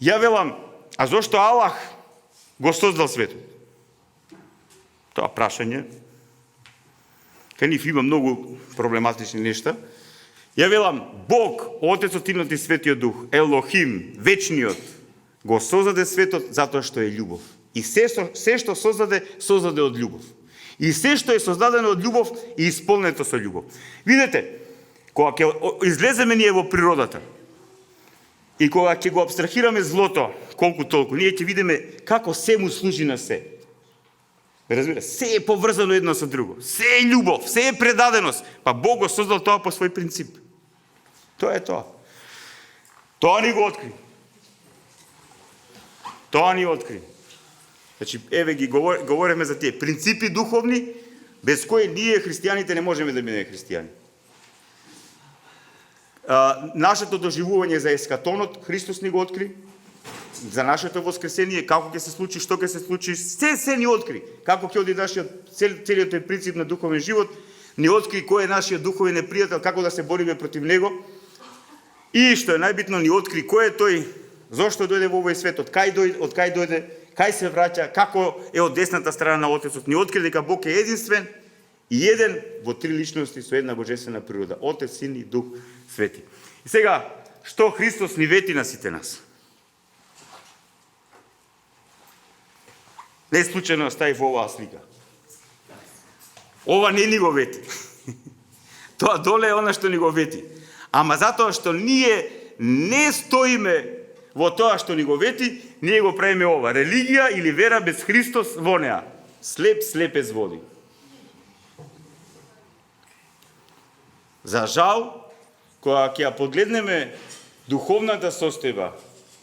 Ја велам, а зошто Аллах го создал светот? Тоа прашање. Кај нив има многу проблематични нешта. Ја велам, Бог, Отецот, Синот и Светиот Дух, Елохим, вечниот, го создаде светот затоа што е љубов. И се што создаде од љубов. И се што е создадено од љубов и исполнето со љубов. Видете, кога ќе излеземе ние во природата и кога ќе го абстрахираме злото, колку толку, ние ќе видиме како се му служи на се. Разбира, се е поврзано едно со друго. Се е љубов, се е предаденост. Па Бог го создал тоа по свој принцип. Тоа е тоа. Тоа ни го откри. Тоа ни откри. Значи, еве ги говориме за тие принципи духовни, без кои ние христијаните не можеме да бидеме христијани. Нашето доживување за ескатонот, Христос ни го откри. За нашето воскресение, како ќе се случи, што ќе се случи, се ни откри. Како ќе оди нашиот целиот тој принцип на духовен живот, ни откри кој е нашиот духовен непријател, како да се бориме против него. И што е најбитно, ни откри кој е тој, зошто дојде во овој свет, од кај дојде, кај се враќа, како е од десната страна на Отецот. Ни откри дека Бог е единствен и еден во три личности со една божествена природа, Отец, Син и Дух Свети. И сега, што Христос ни вети на сите нас? Не случајно ставив оваа слика. Ова не ни го вети. Тоа доле е она што ни го вети. Ама затоа што ние не стоиме во тоа што ни го вети, ние го правиме ова. Религија или вера без Христос во неа. Слепец води. За жал, кога ќе ја погледнеме духовната состојба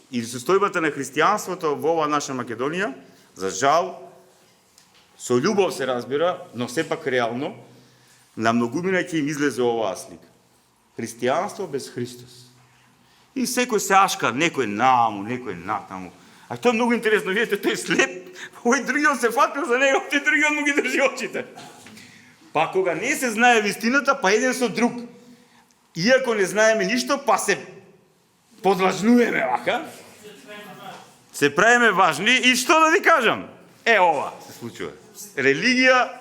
и состојбата на христијанството во оваа наша Македонија, за жал, со љубов се разбира, но сепак реално, на многумина ќе им излезе оваа слика. Христијанство без Христос. И секој се ашка, некој наму, некој натаму. А тоа е многу интересно, видите, тој слеп, овој другиот се фатил за него, тој другиот му ги држи очите. Па кога не се знае вистината, па еден со друг. Иако не знаеме ништо, па се подлажнуваме, вака. Се правиме важни и што да ви кажам? Ова се случува. Религија,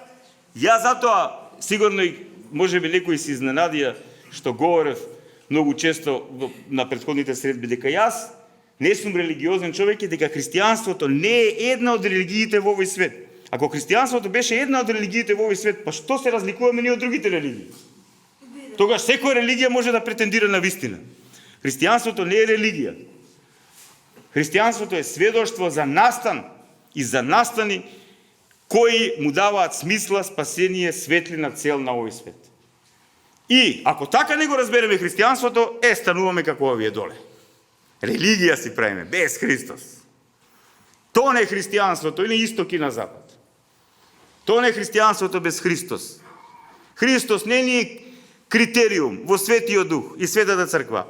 ја затоа, сигурно и можеби некои се изненадија што говорев многу често на претходните средби, дека јас не сум религиозен човек и дека христијанството не е една од религиите во овој свет. Ако христијанството беше една од религиите во овој свет, па што се разликуваме ние од другите религии? Тогаш секоја религија може да претендира на вистина. Христијанството не е религија. Христијанството е сведоштво за настан и за настани кои му даваат смисла, спасение, светлина, цел на овој свет. И ако така не го разбереме христијанството, стануваме како овие доле. Религија си правиме, без Христос. Тоа не е христијанството, или исток и на запад. Тоа не е христијанството без Христос. Христос не е критериум во Светиот Дух и Светата Црква.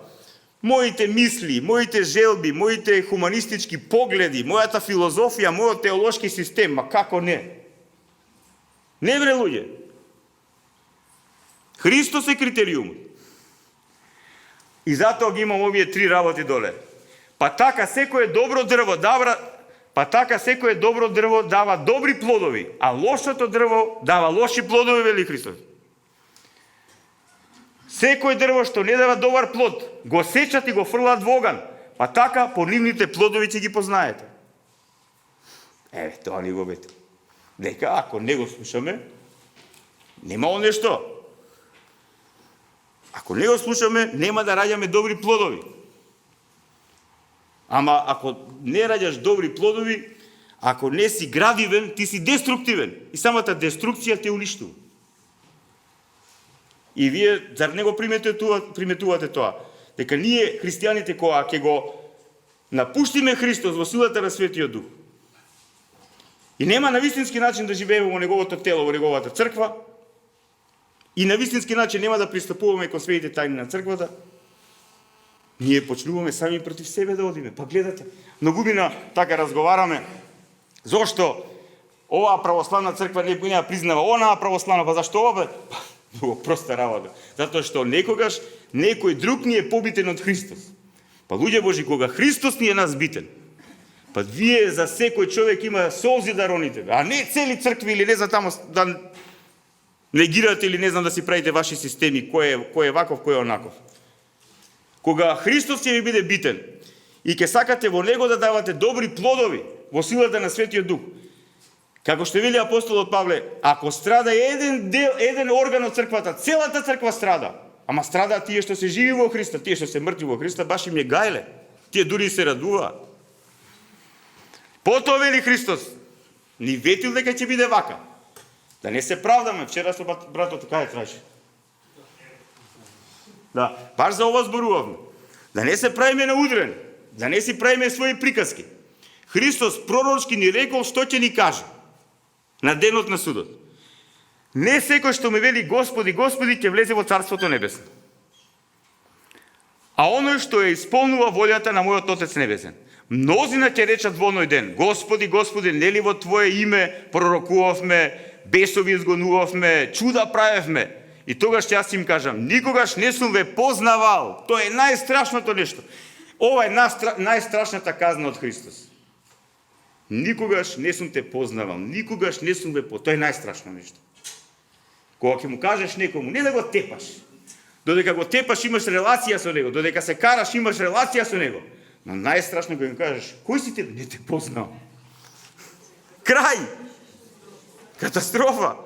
Моите мисли, моите желби, моите хуманистички погледи, мојата филозофија, мојот теолошки систем, ма како не? Не вре луѓе. Христос е критериумот. И затоа ги имам овие три работи доле. Па така секое добро дрво дава добри плодови, а лошото дрво дава лоши плодови, вели Христос. Секој дрво што не дава добар плод, го сечат и го фрлат во оган, па така по нивните плодови ќе ги познаете. Тоа ни го ветил. Дека ако не го слушаме, немало нешто. Ако не го слушаме, нема да раѓаме добри плодови. Ама ако не раѓаш добри плодови, ако не си градивен, ти си деструктивен. И самата деструкција те уништува. И вие, зар не го приметувате тоа? Дека ние, христијаните, кога ќе го напуштиме Христос во силата на Светиот Дух, и нема на вистински начин да живееме во неговото тело, во неговата црква, и на вистински начин нема да пристапуваме кон светите тајни на црквата, ние почнуваме сами против себе да одиме. Па гледате, многумина така разговараме, зошто оваа православна црква не ја признава онаа православна, па зашто ова? Много проста работа. Затоа што некогаш некој друг ни е побитен од Христос. Па луѓе Божи, кога Христос ни е нас битен, па вие за секој човек има солзи да роните, а не цели цркви или не знам тамо да негирате или не знам да си правите ваши системи, кој е ваков, кој е онаков. Кога Христос ќе ви биде битен и ќе сакате во него да давате добри плодови во силата на Светиот Дух, како што вели апостолот Павле, ако страда еден орган од црквата, целата црква страда. Ама страда тие што се живи во Христа, тие што се мртви во Христа, баш им е гајле. Тие дури се радуваат. Потоа вели Христос, ни ветил дека ќе биде вака. Да не се правдаме, вчера со братот кај траше. Да, баш за ова зборувавме. Да не се правиме на удрен, да не си правиме своји приказки. Христос пророчки ни рекол што ќе ни каже на денот на судот. Не секој што ме вели Господи, Господи, ќе влезе во Царството Небесно. А оној што ја исполнува волјата на мојот Отец Небесен. Мнозина ќе речат во оној ден, Господи, Господи, нели во Твое име пророкувавме, бесови изгонувавме, чуда правевме. И тогаш ќе јас им кажам, никогаш не сум ве познавал. Тоа е најстрашното нешто. Ова е најстрашната казна од Христос. Никогаш не сум те познавал, никогаш не сум ве познавал. Тоа е најстрашно нешто. Кога ќе му кажеш некому, не да го тепаш, додека го тепаш имаш релација со него, додека се караш имаш релација со него, но најстрашно кога им кажеш, кој си ти? Не те познавам. Крај! Катастрофа!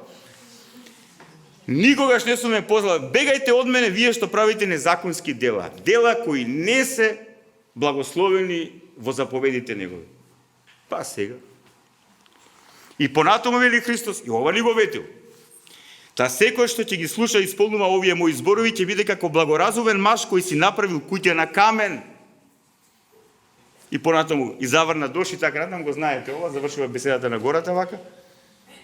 Никогаш не сум ме познал. Бегајте од мене, вие што правите незаконски дела. Дела кои не се благословени во заповедите негови. Па сега. И понатаму вели Христос, и ова ни го ветил. Та секој што ќе ги слуша и исполнува овие мои зборови, ќе биде како благоразумен маж кој си направил куќа на камен. И понатаму, и заврна дош и така натаму, го знаете ова, завршува беседата на гората вака.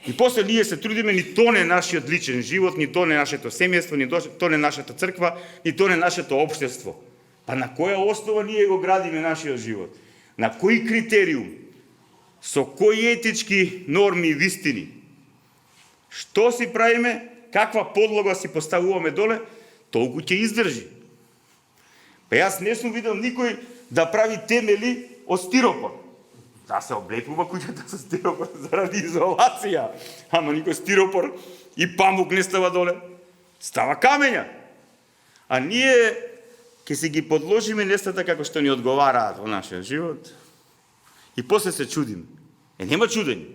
И после ние се трудиме, ни тоне нашиот личен живот, ни тоне нашето семејство, ни тоне нашата црква, ни тоне нашето општество. Па на која основа ние го градиме нашиот живот? На кој критериум? Со кои етички норми и вистини? Што си правиме? Каква подлога си поставуваме доле? Толку ќе издржи. Па јас не сум видел никој да прави темели од стиропор. Да се облепува куќата со стиропор заради изолација. Ама никој стиропор и памук не става доле. Става камења. А ние ќе си ги подложиме нестата како што ни одговараат во нашиот живот. И после се чудиме. Нема чудење.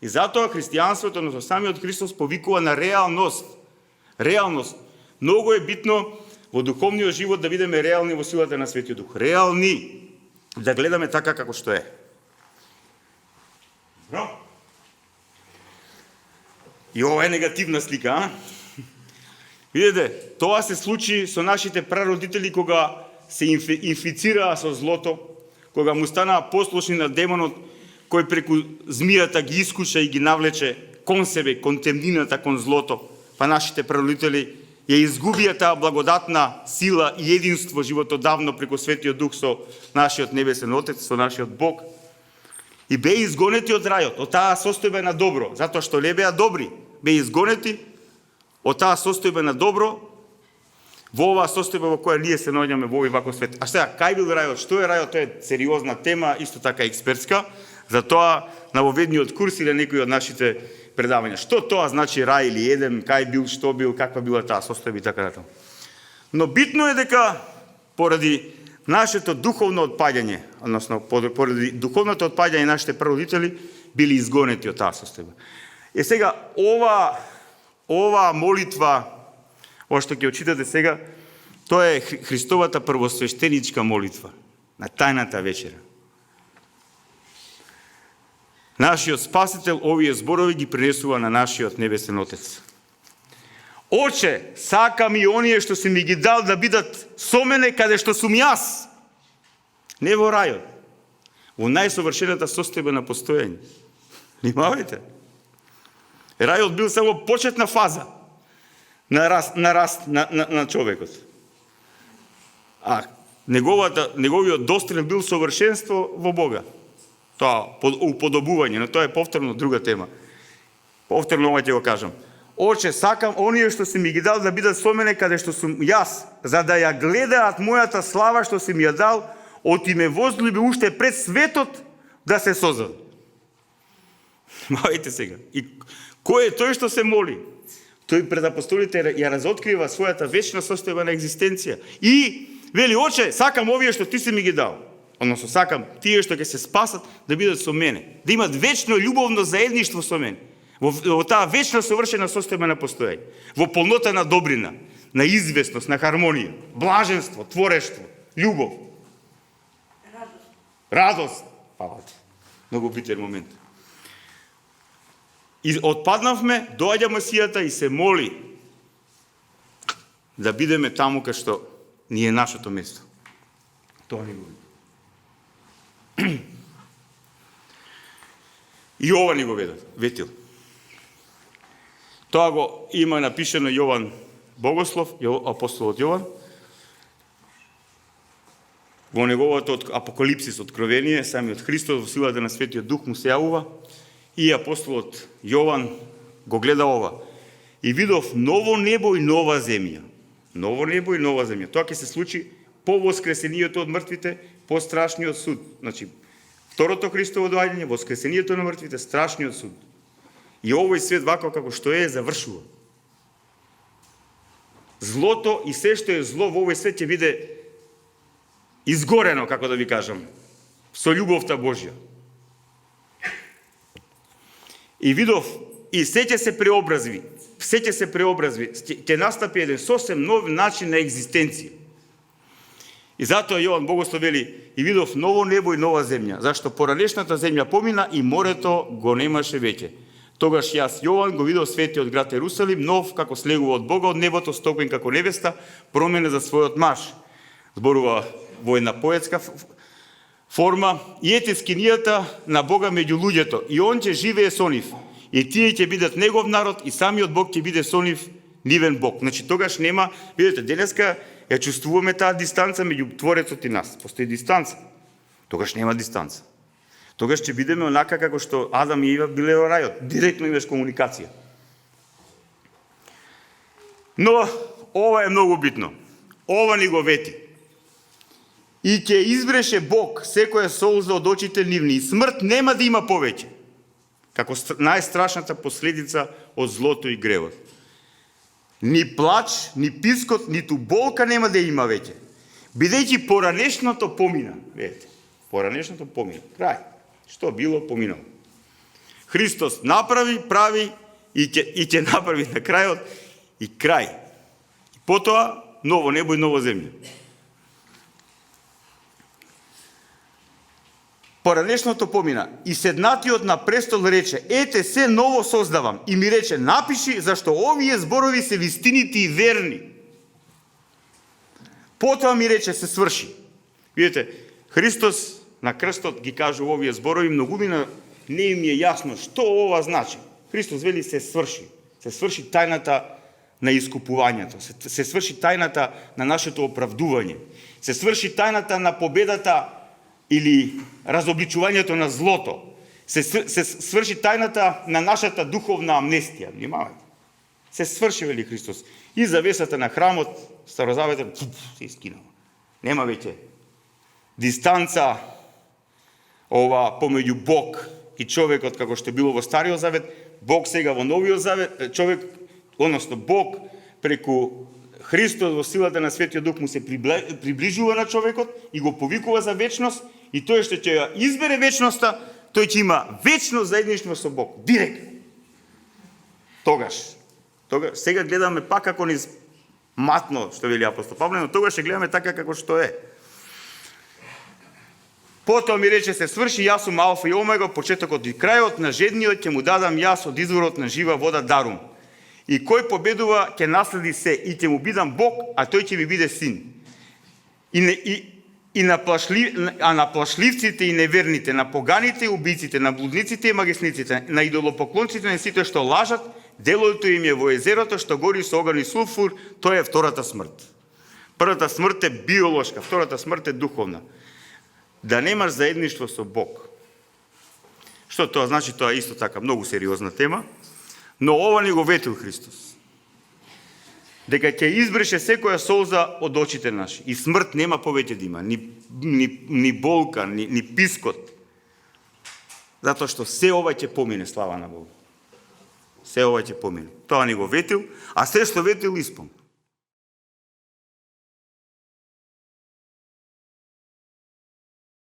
И затоа христијанството, но самиот Христос повикува на реалност. Реалност. Многу е битно во духовниот живот да бидеме реални во силата на Светиот Дух. Реални. Да гледаме така како што е. Бро? И ова е негативна слика, а? Видете, тоа се случи со нашите прародители кога се инфицираа со злото, кога му станаа послушни на демонот, кој преку змијата ги искуша и ги навлече кон себе, кон темнината, кон злото. Па нашите прародители ја изгубија таа благодатна сила и единство животодавно преку Светиот Дух со нашиот небесен Отец, со нашиот Бог. И беа изгонети од рајот, од таа состојба на добро, затоа што не беа добри. Беа изгонети од таа состојба на добро, во оваа состојба во која ние се наоѓаме во овој ваков свет. А сега, кај бил рајот? Што е рајот? Тоа е сериозна тема, исто така експертска. Затоа на воведниот курс или некои од нашите предавања. Што тоа значи рај или еден, кај бил, што бил, каква била таа состојба и така натаму. Но битно е дека поради нашето духовно отпаѓање, односно поради духовното отпаѓање нашите прародители били изгонети од таа состојба. Сега ова молитва, ова што ќе очитате сега, тоа е Христовата првосвештеничка молитва на тајната вечера. Нашиот Спасител овие зборови ги пренесува на нашиот Небесен Отец. Оче, сакам и оние што си ми ги дал да бидат со мене каде што сум јас. Не во рајот, во најсовршената состојба на постојање. Внимавајте. Рајот бил само почетна фаза на раст на човекот. А неговиот достигнат бил совршенство во Бога. Тоа уподобување, но тоа е повторно друга тема. Повторно ова ќе го кажам. Оче, сакам оние што си ми ги дал да бидат со мене каде што сум јас, за да ја гледаат мојата слава што си ми ја дал, оти ме возлюби уште пред светот да се создаде. Мајте сега. И кој е тој што се моли? Тој пред апостолите ја разоткрива својата вечна состојба на екзистенција. И вели, оче, сакам овие што ти си ми ги дал. Односно, сакам тие што ќе се спасат да бидат со мене. Да имат вечно љубовно заедништво со мене. Во таа вечна совршена состојба на постојање. Во полнота на добрина, на известност, на хармонија, блаженство, творештво, љубов. Радост. Многу битен момент. И отпаднавме, доаѓа Месијата и се моли да бидеме таму кај што ни е нашето место. Тоа ни го. И ова ни го ветил. Тоа го има напишено Јован Богослов, апостолот Јован. Во неговото Апокалипсис, откровение, самиот Христос во силата на Светиот Дух му се јавува и апостолот Јован го гледа ова. И видов ново небо и нова земја. Ново небо и нова земја. Тоа ќе се случи по воскресението од мртвите, по страшниот суд. Значи, второто Христово доаѓање, воскресението на мртвите, страшниот суд. И овој свет вако како што е, завршува. Злото и се што е зло во овој свет ќе биде изгорено, како да ви кажам, со љубовта Божја. И видов, и се ќе се преобразви, ќе настапи еден сосем нов начин на екзистенција. И затоа Јован Богослов вели, и видов ново небо и нова земја, зашто поранешната земја помина и морето го немаше веќе. Тогаш јас, Јован, го видов светиот град Ерусалим, нов како слегува од Бога од небото, стопен како невеста, промене за својот маж. Зборува во една поетска форма, и ете скинијата на Бога меѓу луѓето, и он ќе живее со нив, и тие ќе бидат негов народ, и самиот Бог ќе биде со нив, нивен Бог. Значи, тогаш нема, видите, денеска ја чувствуваме таа дистанца меѓу Творецот и нас. Постои дистанца. Тогаш нема дистанца. Тогаш ќе бидеме онака како што Адам и Ива биле во рајот. Директно имаш комуникација. Но, ова е многу битно. Ова ни го вети. И ќе избреше Бог секоја солза од очите нивни, и смрт нема да има повеќе, како најстрашната последица од злото и гревот. Ни плач, ни пискот, ниту болка нема да има веќе, бидејќи поранешното помина. Видете, поранешното помина. Крај. Што било, поминало. Христос направи, прави и ќе направи на крајот и крај. И потоа ново небо и нова земја. Поранешното помина. И седнатиот на престол рече, ете се ново создавам. И ми рече, напиши, зашто овие зборови се вистините и верни. Потоа ми рече, се сврши. Видите, Христос на крстот ги кажува овие зборови, многумина не им е јасно што ова значи. Христос вели, се сврши. Се сврши тајната на искупувањето. Се сврши тајната на нашето оправдување. Се сврши тајната на победата или разобличувањето на злото. Се сврши тајната на нашата духовна амнестија. Внимавајте. Се сврши, вели Христос. И завесата на храмот, старозаветен, се искинала. Нема веќе дистанца помеѓу Бог и човекот, како што било во Стариот Завет. Бог сега во Новиот Завет, човек, односно Бог преку Христос во силата на Светиот Дух му се приближува на човекот и го повикува за вечност и тој што ќе ја избере вечноста, тој ќе има вечно заедништво со Бог. Директно. Тогаш, сега гледаме пак како низ матно, што вели апостол Павле, но тогаш ќе гледаме така како што е. Потоа ми рече, се сврши, јас сум Алфа и Омега, почетокот и крајот, на жедниот ќе му дадам јас од изворот на жива вода дарум. И кој победува, ќе наследи се и ќе му бидам Бог, а тој ќе ми биде син. А на плашливците и неверните, на поганите и убийците, на блудниците и магесниците, на идолопоклонците, на сите што лажат, делото им е во езерото што гори со оган и сулфур, тоа е втората смрт. Првата смрт е биолошка, втората смрт е духовна. Да немаш заедништво со Бог. Што тоа значи? Тоа е исто така многу сериозна тема, но ова ни го ветил Христос. Дека ќе избреше секоја солза од очите наши. И смрт нема повеќе да има, ни болка, ни пискот. Затоа што се ова ќе помине, слава на Бог. Се ова ќе помине. Тоа ни го ветил, а се што ветил исполни.